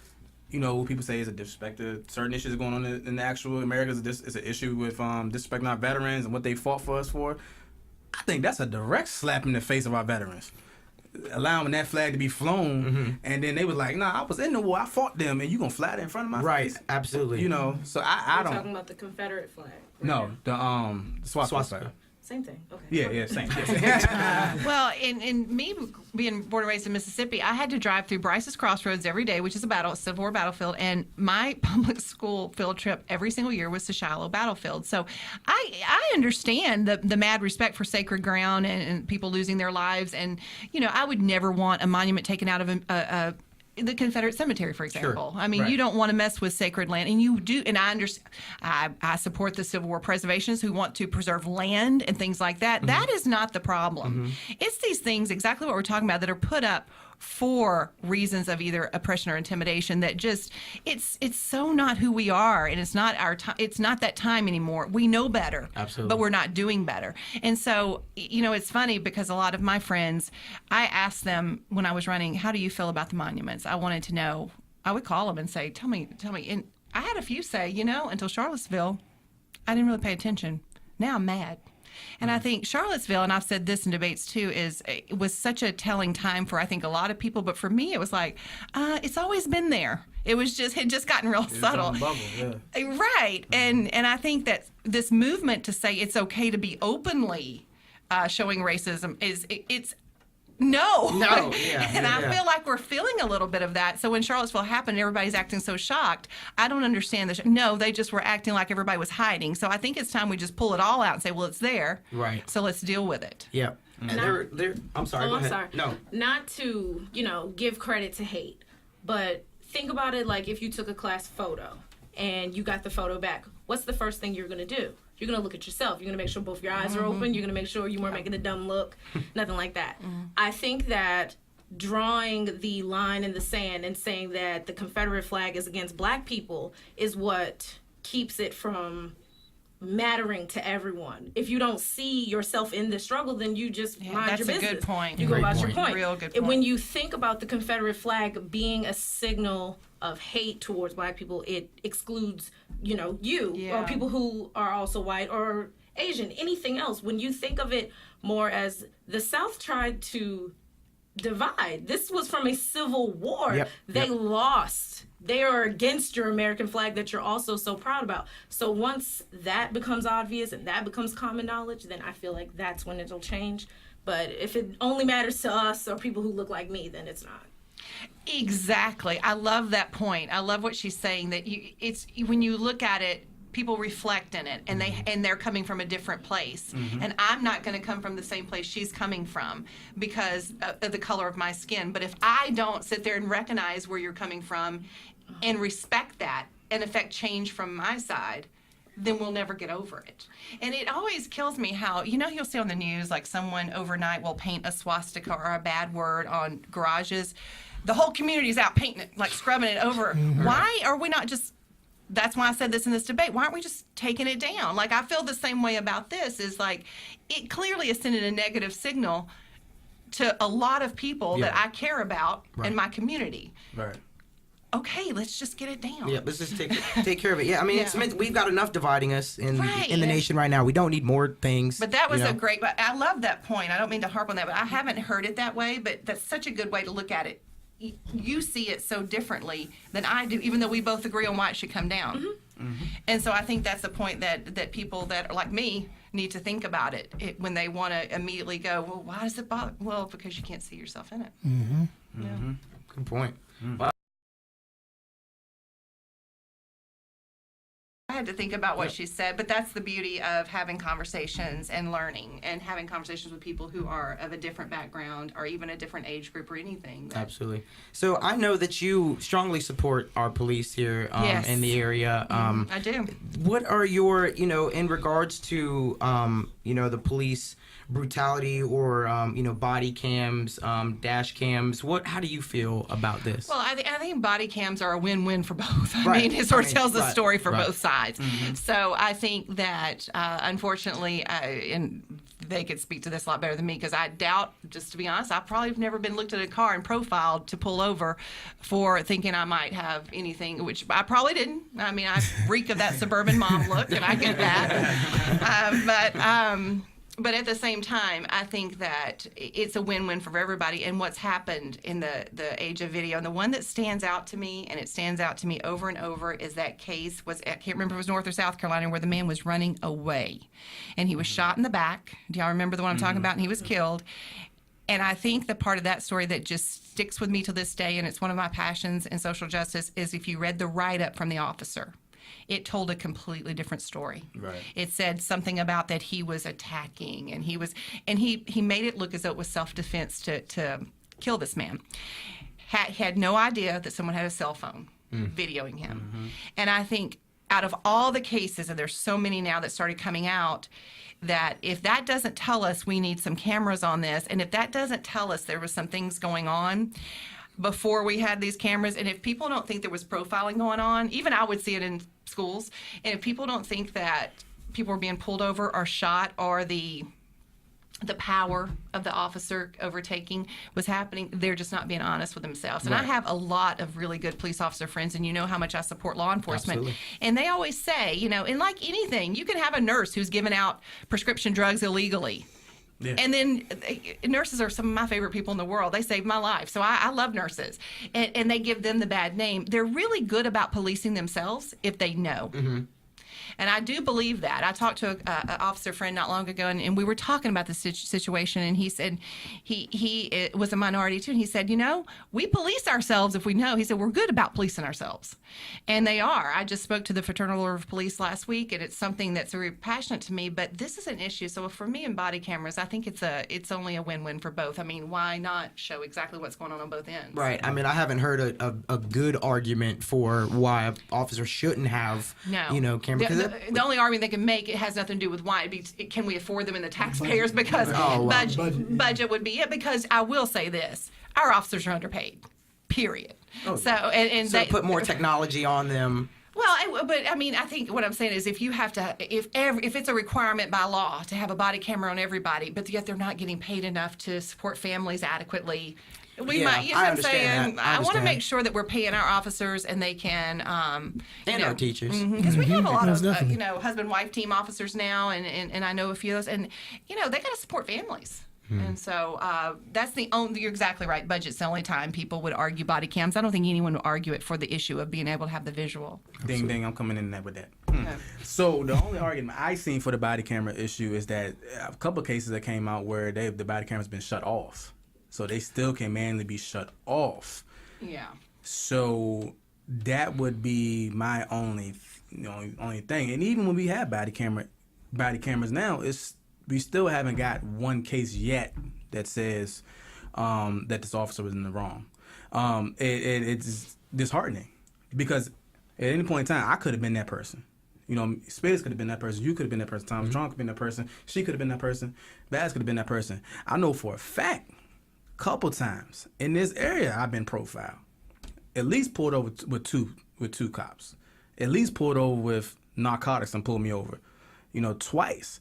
[SPEAKER 3] you know, people say is a disrespect to certain issues going on in the actual America. It's an issue with disrespecting our veterans and what they fought for us for. I think that's a direct slap in the face of our veterans. Allowing that flag to be flown, and then they was like, "Nah, I was in the war. I fought them, and you gonna fly that in front of my face?"
[SPEAKER 2] Absolutely.
[SPEAKER 3] You know, so I
[SPEAKER 4] We're
[SPEAKER 3] don't.
[SPEAKER 4] talking about the Confederate flag. right
[SPEAKER 3] No,
[SPEAKER 4] now.
[SPEAKER 3] the swastika. flag.
[SPEAKER 4] Same thing. Okay.
[SPEAKER 3] Yeah, same. Yeah.
[SPEAKER 5] Well, in me being born and raised in Mississippi, I had to drive through Bryce's Crossroads every day, which is a Civil War battlefield, and my public school field trip every single year was to Shiloh Battlefield. So I understand the mad respect for sacred ground and people losing their lives, and you know, I would never want a monument taken out of the Confederate cemetery, for example. I mean, you don't want to mess with sacred land, and you do. And I understand. I support the Civil War preservationists who want to preserve land and things like that. That is not the problem. It's these things, exactly what we're talking about, that are put up for reasons of either oppression or intimidation. That just it's so not who we are, and it's not our time. It's not that time anymore. We know better,
[SPEAKER 2] Absolutely,
[SPEAKER 5] but we're not doing better. And so, you know, it's funny because a lot of my friends, I asked them when I was running, how do you feel about the monuments? I wanted to know. I would call them and say, tell me. And I had a few say, you know, until Charlottesville, I didn't really pay attention. Now I'm mad. And I think Charlottesville, and I've said this in debates too, it was such a telling time for, I think, a lot of people. But for me, it was like, it's always been there. It had just gotten real subtle.
[SPEAKER 3] Bubble, yeah.
[SPEAKER 5] Right. And I think that this movement to say it's okay to be openly showing racism it's no.
[SPEAKER 2] Yeah.
[SPEAKER 5] And I feel like we're feeling a little bit of that. So when Charlottesville happened, everybody's acting so shocked. I don't understand this. No, they just were acting like everybody was hiding. So I think it's time we just pull it all out and say, well, it's there.
[SPEAKER 2] Right.
[SPEAKER 5] So let's deal with it.
[SPEAKER 2] Yeah. And they're I'm sorry. Go
[SPEAKER 4] I'm
[SPEAKER 2] ahead.
[SPEAKER 4] sorry.
[SPEAKER 2] No.
[SPEAKER 4] Not to, you know, give credit to hate, but think about it like if you took a class photo and you got the photo back. What's the first thing you're going to do? You're going to look at yourself. You're going to make sure both your eyes are open. You're going to make sure you weren't making a dumb look. Nothing like that. I think that drawing the line in the sand and saying that the Confederate flag is against black people is what keeps it from mattering to everyone. If you don't see yourself in the struggle, then you just mind
[SPEAKER 5] that's
[SPEAKER 4] your business.
[SPEAKER 5] a good point.
[SPEAKER 4] You go about your point.
[SPEAKER 5] Real good
[SPEAKER 4] And
[SPEAKER 5] point.
[SPEAKER 4] when you think about the Confederate flag being a signal of hate towards black people, it excludes, you know, or people who are also white or Asian, anything else. When you think of it more as the South tried to divide, this was from a civil war. They lost. They are against your American flag that you're also so proud about. So once that becomes obvious and that becomes common knowledge, then I feel like that's when it'll change. But if it only matters to us or people who look like me, then it's not.
[SPEAKER 5] Exactly. I love that point. I love what she's saying, that it's when you look at it, people reflect in it, and they're coming from a different place. And I'm not going to come from the same place she's coming from because of the color of my skin. But if I don't sit there and recognize where you're coming from and respect that and affect change from my side, then we'll never get over it. And it always kills me how, you know, you'll see on the news, like someone overnight will paint a swastika or a bad word on garages. The whole community is out painting it, like scrubbing it over. Why are we not just, that's why I said this in this debate, why aren't we just taking it down? Like, I feel the same way about this, is like, it clearly is sending a negative signal. to a lot of people that I care about in my community.
[SPEAKER 3] Right.
[SPEAKER 5] Okay, let's just get it down.
[SPEAKER 2] Yeah, let's just take care of it. Yeah, I mean, we've got enough dividing us in the nation right now. We don't need more things.
[SPEAKER 5] But that was a great. But I love that point. I don't mean to harp on that, but I haven't heard it that way. But that's such a good way to look at it. You see it so differently than I do, even though we both agree on why it should come down. And so I think that's the point that people that are like me need to think about it when they want to immediately go, well, why does it bother? Well, because you can't see yourself in it.
[SPEAKER 2] Good point. Wow.
[SPEAKER 5] I had to think about what she said, but that's the beauty of having conversations and learning and having conversations with people who are of a different background or even a different age group or anything.
[SPEAKER 2] Absolutely. So I know that you strongly support our police here in the area.
[SPEAKER 5] I do.
[SPEAKER 2] What are your, in regards to, the police brutality or, body cams, dash cams, how do you feel about this?
[SPEAKER 5] Well, I think body cams are a win-win for both. I mean, it sort of tells the story for both sides. So I think that, unfortunately, and they could speak to this a lot better than me, because I doubt, just to be honest, I probably have never been looked at a car and profiled to pull over for thinking I might have anything, which I probably didn't. I mean, I reek of that suburban mom look, and I get that. But at the same time, I think that it's a win-win for everybody. And what's happened in the age of video, and the one that stands out to me, and it stands out to me over and over, is that case I can't remember if it was North or South Carolina, where the man was running away. And he was shot in the back. Do y'all remember the one I'm talking about? And he was killed. And I think the part of that story that just sticks with me to this day, and it's one of my passions in social justice, is if you read the write-up from the officer. It told a completely different story. Right. It said something about that he was attacking, and he made it look as though it was self-defense to kill this man. Had no idea that someone had a cell phone videoing him. And I think out of all the cases, and there's so many now that started coming out, that if that doesn't tell us we need some cameras on this, and if that doesn't tell us there was some things going on before we had these cameras, and if people don't think there was profiling going on, even I would see it in schools, and if people don't think that people were being pulled over or shot, or the power of the officer overtaking was happening, they're just not being honest with themselves. And I have a lot of really good police officer friends, and you know how much I support law enforcement. Absolutely. And they always say, and like anything, you can have a nurse who's giving out prescription drugs illegally. Yeah. And then nurses are some of my favorite people in the world. They saved my life. So I love nurses. And they give them the bad name. They're really good about policing themselves if they know. And I do believe that. I talked to an officer friend not long ago, and we were talking about the situation, and he said he was a minority too, and he said, we police ourselves if we know. He said, we're good about policing ourselves. And they are. I just spoke to the Fraternal Order of Police last week, and it's something that's very passionate to me, but this is an issue. So for me in body cameras, I think it's only a win-win for both. I mean, why not show exactly what's going on both ends? Right.
[SPEAKER 2] I mean, I haven't heard a good argument for why an officer shouldn't have, cameras.
[SPEAKER 5] The only argument they can make, it has nothing to do with why. Can we afford them in the taxpayers? Because budget would be it. Because I will say this, our officers are underpaid, period. So they
[SPEAKER 2] put more technology on them.
[SPEAKER 5] Well, but I mean, I think what I'm saying is if you have to, if it's a requirement by law to have a body camera on everybody, but yet they're not getting paid enough to support families adequately, we might, you know what I'm saying? I want to make sure that we're paying our officers and they can,
[SPEAKER 2] and our teachers.
[SPEAKER 5] Because we have a lot of, husband-wife team officers now, and I know a few of those, and, they got to support families. And so that's you're exactly right. Budget's the only time people would argue body cams. I don't think anyone would argue it for the issue of being able to have the visual.
[SPEAKER 3] Ding, ding, I'm coming in there with that. Okay. So the only argument I seen for the body camera issue is that a couple of cases that came out where the body camera's been shut off. So they still can manually be shut off. Yeah. So that would be my only thing. And even when we have body cameras now, we still haven't got one case yet that says that this officer was in the wrong. It's disheartening because at any point in time, I could have been that person. Spades could have been that person. You could have been that person. Thomas Strong could have been that person. She could have been that person. Baz could have been that person. I know for a fact, couple times in this area, I've been profiled. At least pulled over with two cops. At least pulled over with narcotics and pulled me over. Twice.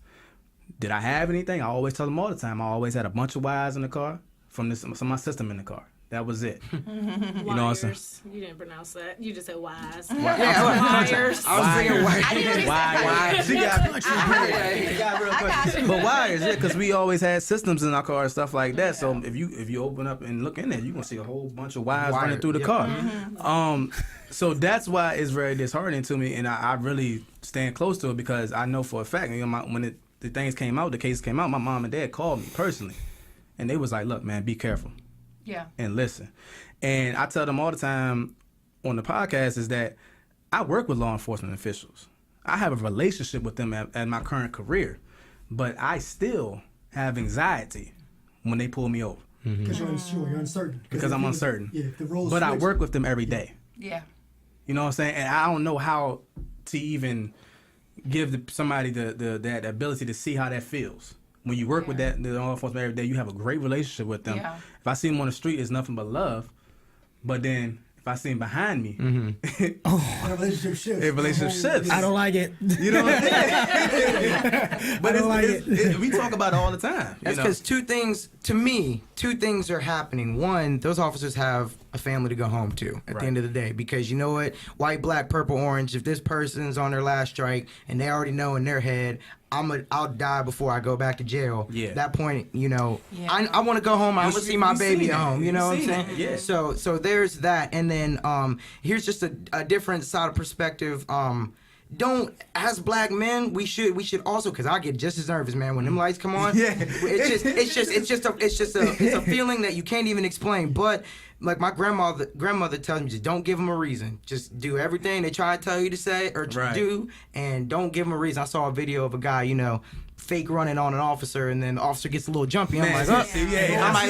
[SPEAKER 3] Did I have anything? I always tell them all the time. I always had a bunch of wires in the car. from my system in the car. That was it. You know what I'm saying?
[SPEAKER 4] Wires. You didn't pronounce that. You just said wires.
[SPEAKER 2] Wires. I was thinking
[SPEAKER 3] Wires. She got real question. But wires, yeah, because we always had systems in our car and stuff like that. So if you open up and look in there, you're gonna see a whole bunch of wires running through the car. So that's why it's very disheartening to me, and I really stand close to it because I know for a fact, when the things came out, the case came out, my mom and dad called me personally, and they was like, "Look, man, be careful."
[SPEAKER 5] Yeah.
[SPEAKER 3] And listen. And I tell them all the time on the podcast is that I work with law enforcement officials. I have a relationship with them at my current career, but I still have anxiety when they pull me over.
[SPEAKER 6] Because you're unsure, you're uncertain.
[SPEAKER 3] Because I'm uncertain.
[SPEAKER 6] Yeah, the roles
[SPEAKER 3] but
[SPEAKER 6] switch.
[SPEAKER 3] I work with them every day.
[SPEAKER 5] Yeah.
[SPEAKER 3] You know what I'm saying? And I don't know how to even give somebody that ability to see how that feels. When you work with the law enforcement every day, you have a great relationship with them. Yeah. If I see them on the street, it's nothing but love. But then if I see them behind me,
[SPEAKER 6] relationship shifts.
[SPEAKER 1] I don't like it.
[SPEAKER 3] You know what I'm saying? But we talk about it all the time.
[SPEAKER 2] That's because two things are happening. One, those officers have a family to go home to at the end of the day, because you know what, white, black, purple, orange, if this person's on their last strike and they already know in their head, I'll die before I go back to jail. Yeah. At that point, I want to go home. I want to see my baby at home. You know what I'm saying? Yeah. So there's that, and then here's just a different side of perspective. As black men, we should also, because I get just as nervous, man, when them lights come on. Yeah. It's just a feeling that you can't even explain. But like my grandmother tells me, just don't give them a reason. Just do everything they try to tell you to say or do, and don't give them a reason. I saw a video of a guy, fake running on an officer, and then the officer gets a little jumpy. I'm like,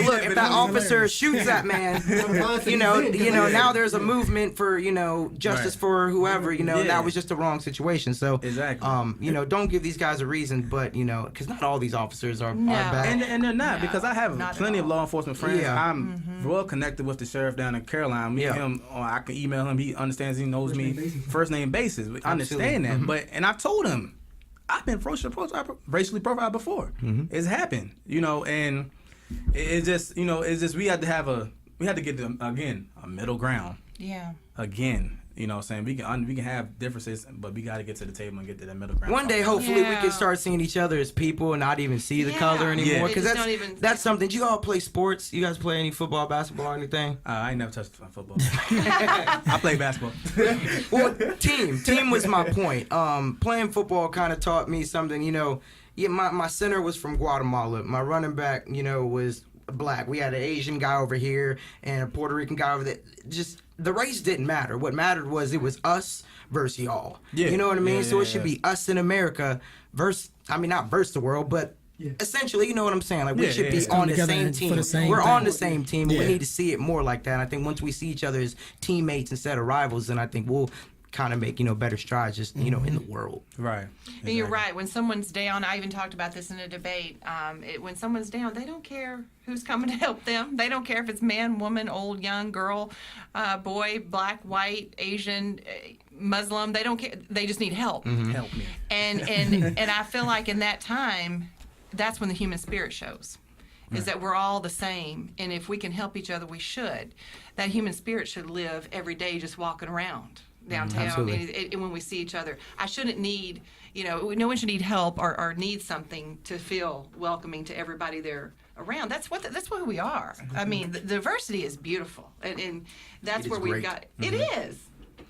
[SPEAKER 2] look, if that officer shoots that man, now there's a movement for, justice for whoever, that was just the wrong situation. So, don't give these guys a reason, but, because not all these officers are bad.
[SPEAKER 3] And they're not, because I have plenty of law enforcement friends.
[SPEAKER 2] Yeah.
[SPEAKER 3] I'm well connected with the sheriff down in Carolina. Me and him, I can email him. He understands, he knows me. First name basis. I understand that. And I told him, I've been racially profiled before. It's happened, and it's just, we had to get again a middle ground. Yeah. Again, what I'm saying, we can have differences, but we got to get to the table and get to that middle ground.
[SPEAKER 2] One day, hopefully, we can start seeing each other as people and not even see the color anymore. Because that's something. Do you all play sports? You guys play any football, basketball, or anything?
[SPEAKER 3] I ain't never touched football. I play basketball.
[SPEAKER 2] Well, team was my point. Playing football kind of taught me something. My center was from Guatemala. My running back, was black. We had an Asian guy over here and a Puerto Rican guy over there. Just the race didn't matter. What mattered was it was us versus y'all. Yeah. You know what I mean? So it should be us in America versus, not versus the world, but essentially, you know what I'm saying? Like, we should be on the same team. We're on the same team. We need to see it more like that. And I think once we see each other as teammates instead of rivals, then I think we'll kind of make better strides just in the world.
[SPEAKER 3] Right.
[SPEAKER 5] Exactly. You're right. When someone's down, I even talked about this in a debate. When someone's down, they don't care who's coming to help them. They don't care if it's man, woman, old, young, girl, boy, black, white, Asian, Muslim. They don't care. They just need help.
[SPEAKER 3] Help me.
[SPEAKER 5] And I feel like in that time, that's when the human spirit shows. Is that we're all the same, and if we can help each other, we should. That human spirit should live every day just walking around downtown, and when we see each other. I shouldn't need, no one should need help or need something to feel welcoming to everybody there around. That's who we are. I mean, the diversity is beautiful, and that's where we've got. It is.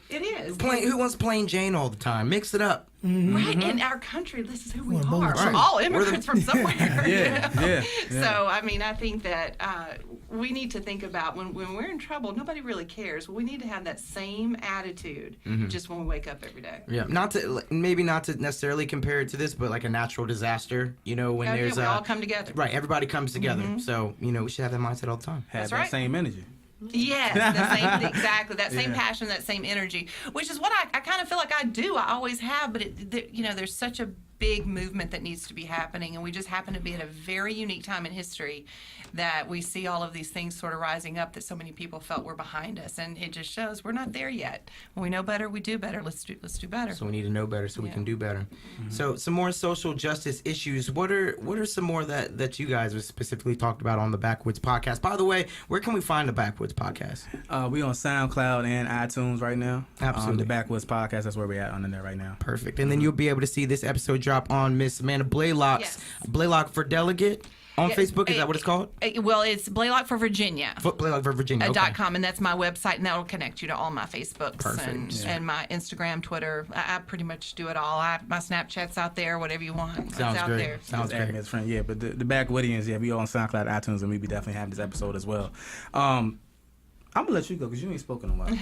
[SPEAKER 5] It is.
[SPEAKER 2] Who wants plain Jane all the time? Mix it up.
[SPEAKER 5] Right, in our country, this is who we are. We're all immigrants from somewhere.
[SPEAKER 3] Yeah.
[SPEAKER 5] So, I think that we need to think about when we're in trouble, nobody really cares. We need to have that same attitude just when we wake up every day.
[SPEAKER 2] Yeah, not to necessarily compare it to this, but like a natural disaster, when there's
[SPEAKER 5] we all come together.
[SPEAKER 2] Right, everybody comes together. So, we should have that mindset all the time.
[SPEAKER 3] Have that same energy.
[SPEAKER 5] Yes, the same thing, exactly. That same passion, that same energy, which is what I kind of feel like I do. I always have, but there's such a big movement that needs to be happening, and we just happen to be at a very unique time in history that we see all of these things sort of rising up that so many people felt were behind us, and it just shows we're not there yet. When we know better, we do better. Let's do better.
[SPEAKER 2] So we need to know better so we can do better. So some more social justice issues. What are some more that you guys have specifically talked about on the Backwoodz podcast? By the way, where can we find the Backwoodz podcast?
[SPEAKER 3] We on SoundCloud and iTunes right now.
[SPEAKER 2] Absolutely.
[SPEAKER 3] The Backwoodz podcast, that's where we're at under there right now.
[SPEAKER 2] Perfect. And then you'll be able to see this episode drop on Miss Amanda Blalock's Blalock for Delegate on Facebook. Is that what it's called?
[SPEAKER 5] Well, it's Blalock for Virginia.
[SPEAKER 2] Blalock for Virginia. Okay.
[SPEAKER 5] .com, and that's my website, and that will connect you to all my Facebooks and my Instagram, Twitter. I pretty much do it all. My Snapchat's out there, whatever you want.
[SPEAKER 2] Sounds
[SPEAKER 5] it's out
[SPEAKER 2] great.
[SPEAKER 5] there.
[SPEAKER 2] Sounds great.
[SPEAKER 3] His friend, yeah. But the Backwoodians, we all on SoundCloud, iTunes, and we be definitely having this episode as well. I'm gonna let you go because you ain't spoken in a while.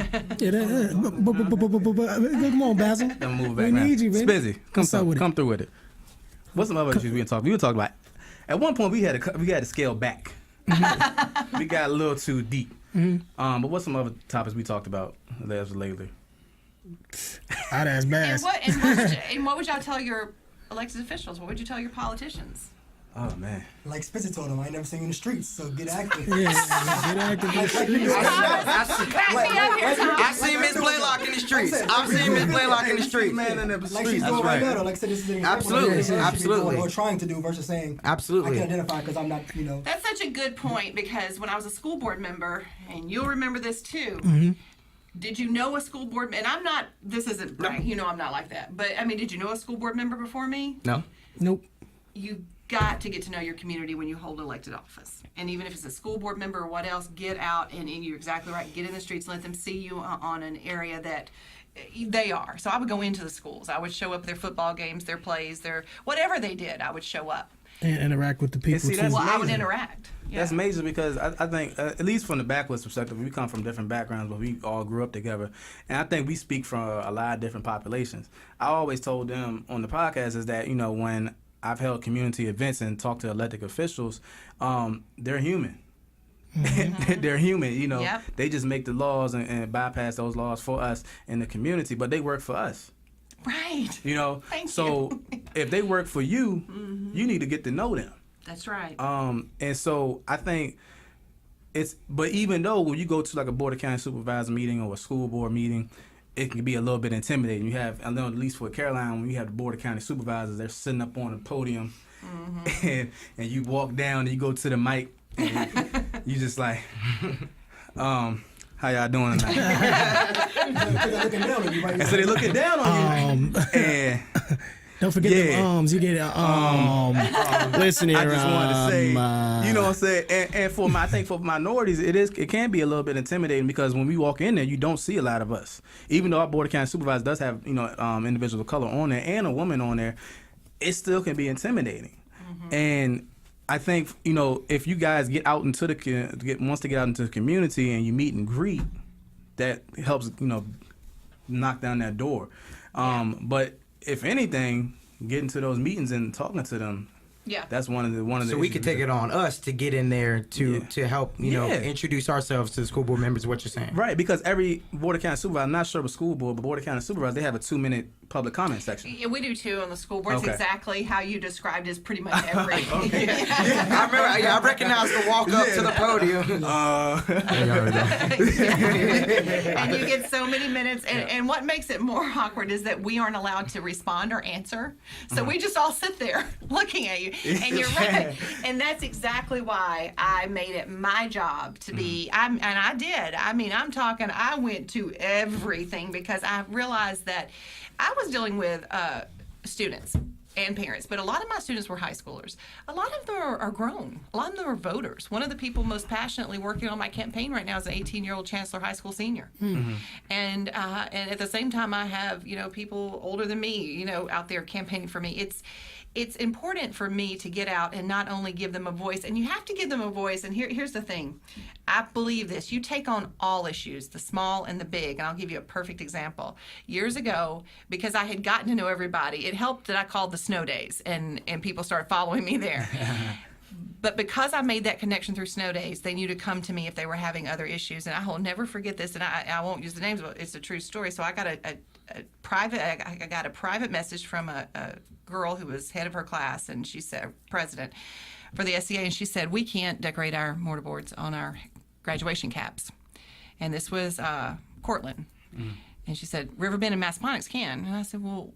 [SPEAKER 1] Come on, Basil.
[SPEAKER 3] I'm moving back
[SPEAKER 1] We
[SPEAKER 3] now.
[SPEAKER 1] need you, baby.
[SPEAKER 3] Spizzy, come
[SPEAKER 1] What's up
[SPEAKER 3] through with it. What's some other issues we were talking about? At one point, we had to scale back. We got a little too deep. But what's some other topics we talked about lately?
[SPEAKER 1] I'd ask Bass.
[SPEAKER 5] And what would y'all tell your elected officials? What would you tell your politicians?
[SPEAKER 3] Oh man.
[SPEAKER 6] Like Spitzer told him, I ain't never seen you in the streets, so get active.
[SPEAKER 1] Yeah, get active.
[SPEAKER 2] I see Miss Blalock in the streets. I've seen Miss Blalock in the streets.
[SPEAKER 3] Man in the
[SPEAKER 6] Like
[SPEAKER 3] streets.
[SPEAKER 6] she's
[SPEAKER 2] That's
[SPEAKER 6] doing right
[SPEAKER 2] right.
[SPEAKER 6] now, though. Like I said, this is an
[SPEAKER 2] Absolutely,
[SPEAKER 6] example of what she should be doing
[SPEAKER 2] absolutely.
[SPEAKER 6] or trying to do versus saying,
[SPEAKER 2] Absolutely.
[SPEAKER 6] I can identify because I'm not,
[SPEAKER 5] That's such a good point, because when I was a school board member, and you'll remember this too, did you know a school board, and I'm not, this isn't right, I'm not like that, but I mean, did you know a school board member before me?
[SPEAKER 2] No.
[SPEAKER 1] Nope.
[SPEAKER 5] You got to get to know your community when you hold elected office. And even if it's a school board member or what else, get out, and you're exactly right, get in the streets, let them see you on an area that they are. So I would go into the schools. I would show up at their football games, their plays, their whatever they did, I would show up.
[SPEAKER 1] And interact with the people
[SPEAKER 3] see,
[SPEAKER 1] too.
[SPEAKER 3] that's
[SPEAKER 5] Well, I would
[SPEAKER 3] amazing.
[SPEAKER 5] interact. Yeah.
[SPEAKER 3] That's major because I think, at least from the Backwoodz perspective, we come from different backgrounds, but we all grew up together. And I think we speak from a lot of different populations. I always told them on the podcast is that, when I've held community events and talked to elected officials, they're human. They're human,
[SPEAKER 5] Yep.
[SPEAKER 3] They just make the laws and bypass those laws for us in the community, but they work for us.
[SPEAKER 5] Right. Thank
[SPEAKER 3] So
[SPEAKER 5] you.
[SPEAKER 3] if they work for you, you need to get to know them.
[SPEAKER 5] That's right.
[SPEAKER 3] And so I think but even though when you go to like a Board of County Supervisor meeting or a school board meeting, it can be a little bit intimidating. You have, I know at least for Caroline, when you have the Board of County Supervisors, they're sitting up on the podium, and you walk down and you go to the mic, and you just like, how y'all doing tonight?
[SPEAKER 6] they're looking down on you, right?
[SPEAKER 3] And so they're looking down on you, and
[SPEAKER 1] Don't forget the You get listen here.
[SPEAKER 3] I just wanted to say, you know what I'm saying? And I think for minorities, it can be a little bit intimidating because when we walk in there, you don't see a lot of us. Even though our Board of County Supervisor does have, individuals of color on there and a woman on there, it still can be intimidating. And I think, if you guys get out into once they get out into the community and you meet and greet, that helps, knock down that door. But if anything, getting to those meetings and talking to them, that's one of the.
[SPEAKER 2] So we could take it on us to get in there to help introduce ourselves to the school board members. What you're saying,
[SPEAKER 3] right? Because every Board of County Supervisor, I'm not sure about school board, but Board of County Supervisor, they have a 2-minute public comment section.
[SPEAKER 5] Yeah, we do too on the school board. It's
[SPEAKER 3] Okay.
[SPEAKER 5] exactly how you described is pretty much everything.
[SPEAKER 2] I remember. I recognized the walk up to the podium.
[SPEAKER 5] And you get so many minutes. And what makes it more awkward is that we aren't allowed to respond or answer. So we just all sit there looking at you. And you're right. And that's exactly why I made it my job to be, and I did. I mean, I went to everything because I realized that I was dealing with students and parents, but a lot of my students were high schoolers. A lot of them are grown. A lot of them are voters. One of the people most passionately working on my campaign right now is an 18-year-old Chancellor high school senior. And at the same time, I have people older than me, out there campaigning for me. It's important for me to get out and not only give them a voice, and you have to give them a voice. And here's the thing. I believe this. You take on all issues, the small and the big, and I'll give you a perfect example. Years ago, because I had gotten to know everybody, it helped that I called the snow days, and people started following me there. But because I made that connection through snow days, they knew to come to me if they were having other issues. And I will never forget this, and I won't use the names, but it's a true story. So I got a private message from a girl who was head of her class, and she said, president for the SCA, and she said, we can't decorate our mortarboards on our graduation caps. And this was Cortland. And she said, Riverbend and Massaponax can. And I said, well,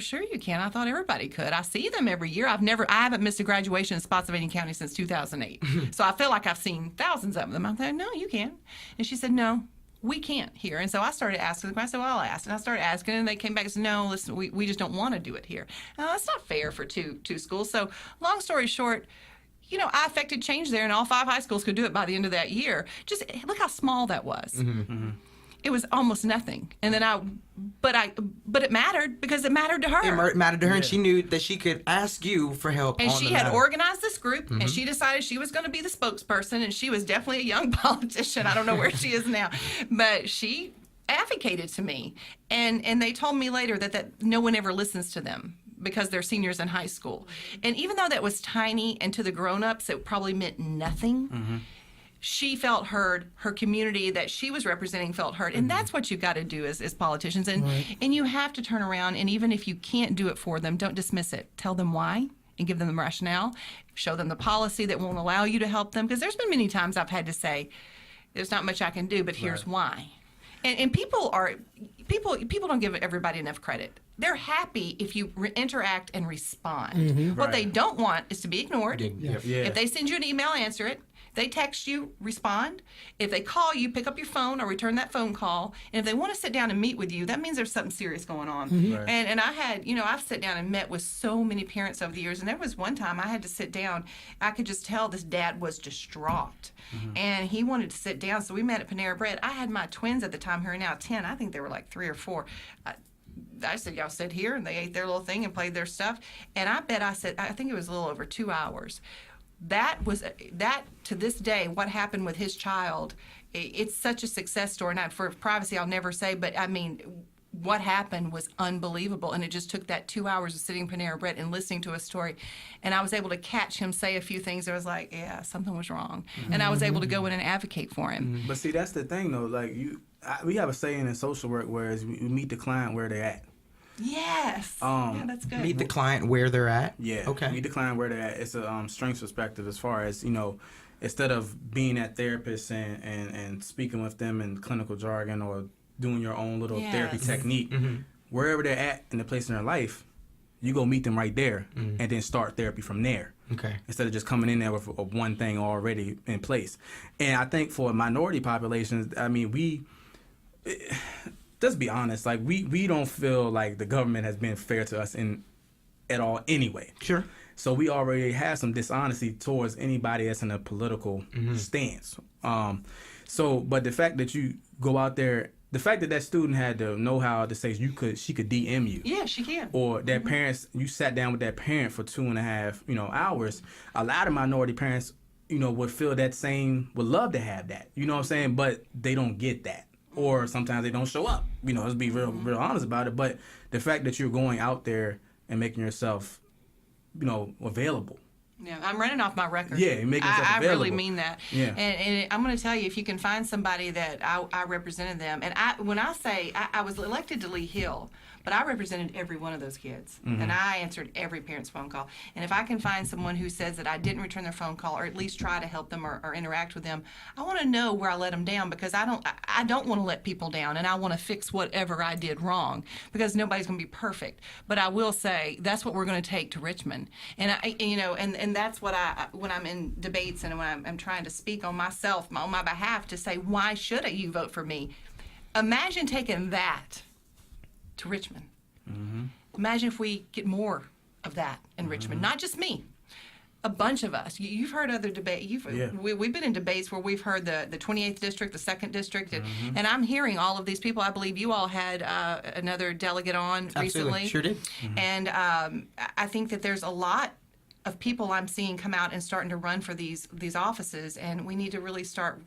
[SPEAKER 5] sure you can. I thought everybody could. I see them every year. I haven't missed a graduation in Spotsylvania County since 2008. So I feel like I've seen thousands of them. I thought, no, you can. And she said, no, we can't here. And so I started asking the question. I said, well, I'll ask. And I started asking, and they came back and said, no, listen, we just don't want to do it here. Now, that's not fair for two schools. So long story short, I affected change there, and all 5 high schools could do it by the end of that year. Just look how small that was. It was almost nothing. And then but it mattered because it mattered to her.
[SPEAKER 2] It mattered to her, and she knew that she could ask you for help.
[SPEAKER 5] And she had organized this group,
[SPEAKER 2] Mm-hmm.
[SPEAKER 5] and she decided she was going to be the spokesperson, and she was definitely a young politician. I don't know where she is now, but she advocated to me. And they told me later that no one ever listens to them because they're seniors in high school. And even though that was tiny, and to the grown-ups it probably meant nothing, she felt heard. Her community that she was representing felt heard. And that's what you've got to do as politicians. And you have to turn around, and even if you can't do it for them, don't dismiss it. Tell them why and give them the rationale. Show them the policy that won't allow you to help them. Because there's been many times I've had to say, there's not much I can do, but here's why. And people don't give everybody enough credit. They're happy if you interact and respond. What they don't want is to be ignored. If they send you an email, answer it. They text you, respond. If they call you, pick up your phone or return that phone call. And if they want to sit down and meet with you, that means there's something serious going on. And I had, I've sat down and met with so many parents over the years. And there was one time I had to sit down. I could just tell this dad was distraught. And he wanted to sit down. So we met at Panera Bread. I had my twins at the time, who are now 10. I think they were like 3 or 4. I said, y'all sit here. And they ate their little thing and played their stuff. And I think it was a little over 2 hours. That to this day, what happened with his child, it's such a success story. Not for privacy, I'll never say, but I mean, what happened was unbelievable. And it just took that 2 hours of sitting Panera Bread and listening to a story. And I was able to catch him say a few things. I was like, yeah, something was wrong. And I was able to go in and advocate for him.
[SPEAKER 3] But see, that's the thing, though. Like, we have a saying in social work, whereas we meet the client where they're at.
[SPEAKER 5] Yes. Yeah, that's good.
[SPEAKER 2] Meet the client where they're at.
[SPEAKER 3] Yeah.
[SPEAKER 2] Okay.
[SPEAKER 3] Meet the client where they're at. It's a strengths perspective as far as, instead of being that therapist and speaking with them in clinical jargon or doing your own little therapy technique, wherever they're at in the place in their life, you go meet them right there and then start therapy from there.
[SPEAKER 2] Okay.
[SPEAKER 3] Instead of just coming in there with one thing already in place. And I think for minority populations, I mean, let's be honest, like we don't feel like the government has been fair to us at all anyway.
[SPEAKER 2] Sure.
[SPEAKER 3] So we already have some dishonesty towards anybody that's in a political stance. But the fact that you go out there, the fact that student had the know-how to say she could DM you.
[SPEAKER 5] Yeah, she can.
[SPEAKER 3] Or that parents, you sat down with that parent for 2.5, hours. A lot of minority parents, would feel that same, would love to have that. You know what I'm saying? But they don't get that. Or sometimes they don't show up. Let's be real honest about it. But the fact that you're going out there and making yourself, available.
[SPEAKER 5] Yeah, I'm running off my record.
[SPEAKER 3] Yeah, making yourself available.
[SPEAKER 5] I really mean that.
[SPEAKER 3] Yeah.
[SPEAKER 5] And I'm going to tell you, if you can find somebody that I represented them, and when I say I was elected to Lee Hill, but I represented every one of those kids, and I answered every parent's phone call. And if I can find someone who says that I didn't return their phone call, or at least try to help them or interact with them, I want to know where I let them down, because I don't want to let people down, and I want to fix whatever I did wrong, because nobody's going to be perfect. But I will say that's what we're going to take to Richmond, and and that's what when I'm in debates and when I'm trying to speak on myself, on my behalf, to say, why should you vote for me? Imagine taking that to Richmond. Imagine if we get more of that in Richmond, not just me, a bunch of us. You've heard other debate. We've been in debates where we've heard the 28th district, the 2nd district, and I'm hearing all of these people. I believe you all had another delegate on recently.
[SPEAKER 2] Sure did.
[SPEAKER 5] And I think that there's a lot of people I'm seeing come out and starting to run for these offices, and we need to really start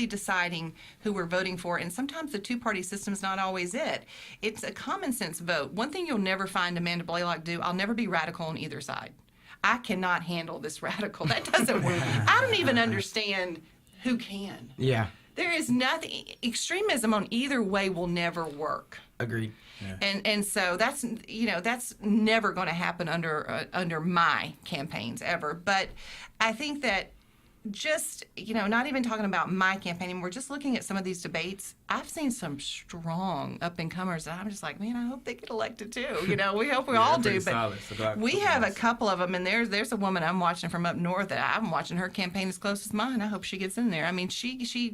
[SPEAKER 5] deciding who we're voting for. And sometimes the two-party system's not always it. It's a common sense vote. One thing you'll never find Amanda Blalock do, I'll never be radical on either side. I cannot handle this radical. That doesn't work. I don't even understand who can.
[SPEAKER 2] Yeah.
[SPEAKER 5] There is nothing. Extremism on either way will never work.
[SPEAKER 2] Agreed.
[SPEAKER 5] Yeah. And so that's never going to happen under my campaigns ever. But I think that just, not even talking about my campaign, we're just looking at some of these debates. I've seen some strong up-and-comers, and I'm just like, man, I hope they get elected too. We hope we all do. But we have a couple of them, and there's a woman I'm watching from up north that I'm watching her campaign as close as mine. I hope she gets in there. I mean,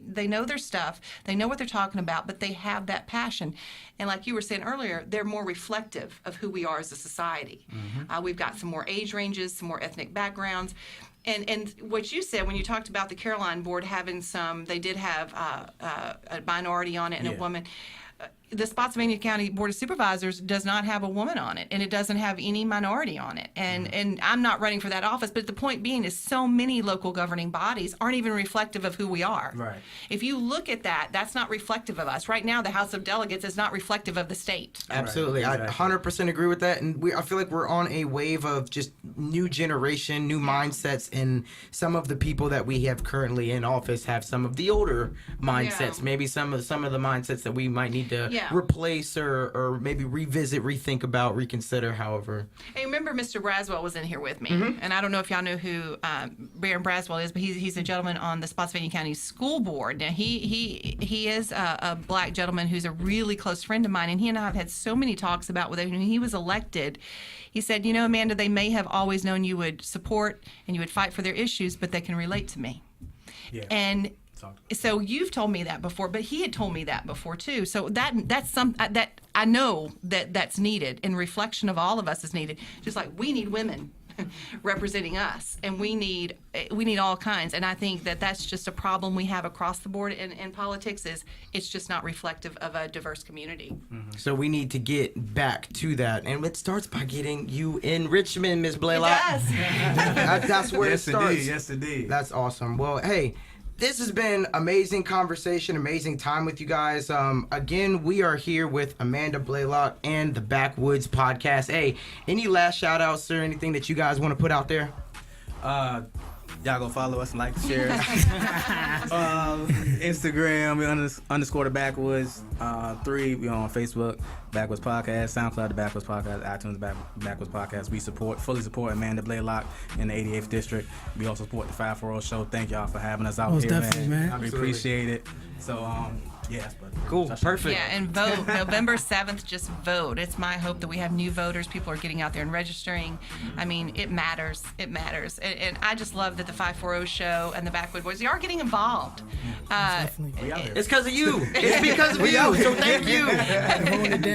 [SPEAKER 5] they know their stuff. They know what they're talking about, but they have that passion. And like you were saying earlier, they're more reflective of who we are as a society. Mm-hmm. We've got some more age ranges, some more ethnic backgrounds. And what you said when you talked about the Caroline board having they did have a minority on it and a woman. The Spotsylvania County Board of Supervisors does not have a woman on it, and it doesn't have any minority on it. And I'm not running for that office, but the point being is so many local governing bodies aren't even reflective of who we are.
[SPEAKER 3] Right.
[SPEAKER 5] If you look at that, that's not reflective of us. Right now, the House of Delegates is not reflective of the state.
[SPEAKER 2] Absolutely.
[SPEAKER 3] Right. Exactly.
[SPEAKER 2] I 100% agree with that. And I feel like we're on a wave of just new generation, new mindsets, and some of the people that we have currently in office have some of the older mindsets, maybe some of the mindsets that we might need to replace or maybe revisit, rethink about, reconsider, however.
[SPEAKER 5] Hey, remember Mr. Braswell was in here with me, and I don't know if y'all know who Baron Braswell is, but he's a gentleman on the Spotsylvania County School Board. Now he is a black gentleman who's a really close friend of mine, and he and I have had so many talks about when he was elected. He said, Amanda, they may have always known you would support and you would fight for their issues, but they can relate to me.
[SPEAKER 3] Yeah.
[SPEAKER 5] And so you've told me that before, but he had told me that before too. So that's that I know that's needed, and reflection of all of us is needed. Just like we need women representing us, and we need all kinds. And I think that's just a problem we have across the board in politics. Is it's just not reflective of a diverse community.
[SPEAKER 2] Mm-hmm. So we need to get back to that, and it starts by getting you in Richmond, Ms. Blalock.
[SPEAKER 5] It does.
[SPEAKER 2] That's where it starts.
[SPEAKER 3] Indeed. Yes, indeed.
[SPEAKER 2] That's awesome. Well, hey. This has been amazing conversation, amazing time with you guys. Again, we are here with Amanda Blalock and the Backwoodz podcast. Hey, any last shout outs or anything that you guys want to put out there?
[SPEAKER 3] Y'all go follow us, like, share. Instagram, we _the Backwoodz. 3, we on Facebook, Backwoodz Podcast, SoundCloud, the Backwoodz Podcast, iTunes, Backwoodz Podcast. We fully support Amanda Blalock in the 88th District. We also support the 540 Show. Thank y'all for having us out here, man. We appreciate it. So, yes, but
[SPEAKER 2] cool, perfect.
[SPEAKER 5] Yeah, and vote November 7th. Just vote. It's my hope that we have new voters. People are getting out there and registering. I mean, it matters. It matters, and I just love that the 540 Show and the Backwoodz Boys, you are getting involved.
[SPEAKER 2] It's because of you. It's because of you. So thank you.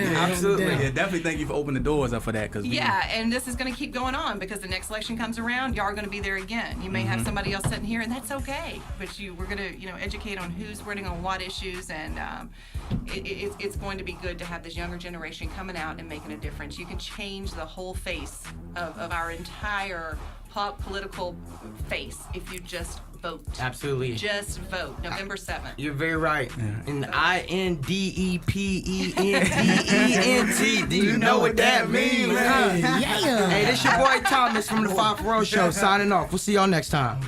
[SPEAKER 3] Absolutely. Yeah, definitely thank you for opening the doors up for that.
[SPEAKER 5] And this is going to keep going on because the next election comes around. You are going to be there again. You may have somebody else sitting here, and that's okay. But we're going to educate on who's running on what issues. And it's going to be good to have this younger generation coming out and making a difference. You can change the whole face of our entire political face if you just vote.
[SPEAKER 2] Absolutely.
[SPEAKER 5] Just vote. November 7th.
[SPEAKER 2] You're very right. And INDEPENDENT. Do you know what that means?
[SPEAKER 1] Yeah.
[SPEAKER 2] Hey, this your boy Thomas from the 540 Show signing off. We'll see y'all next time.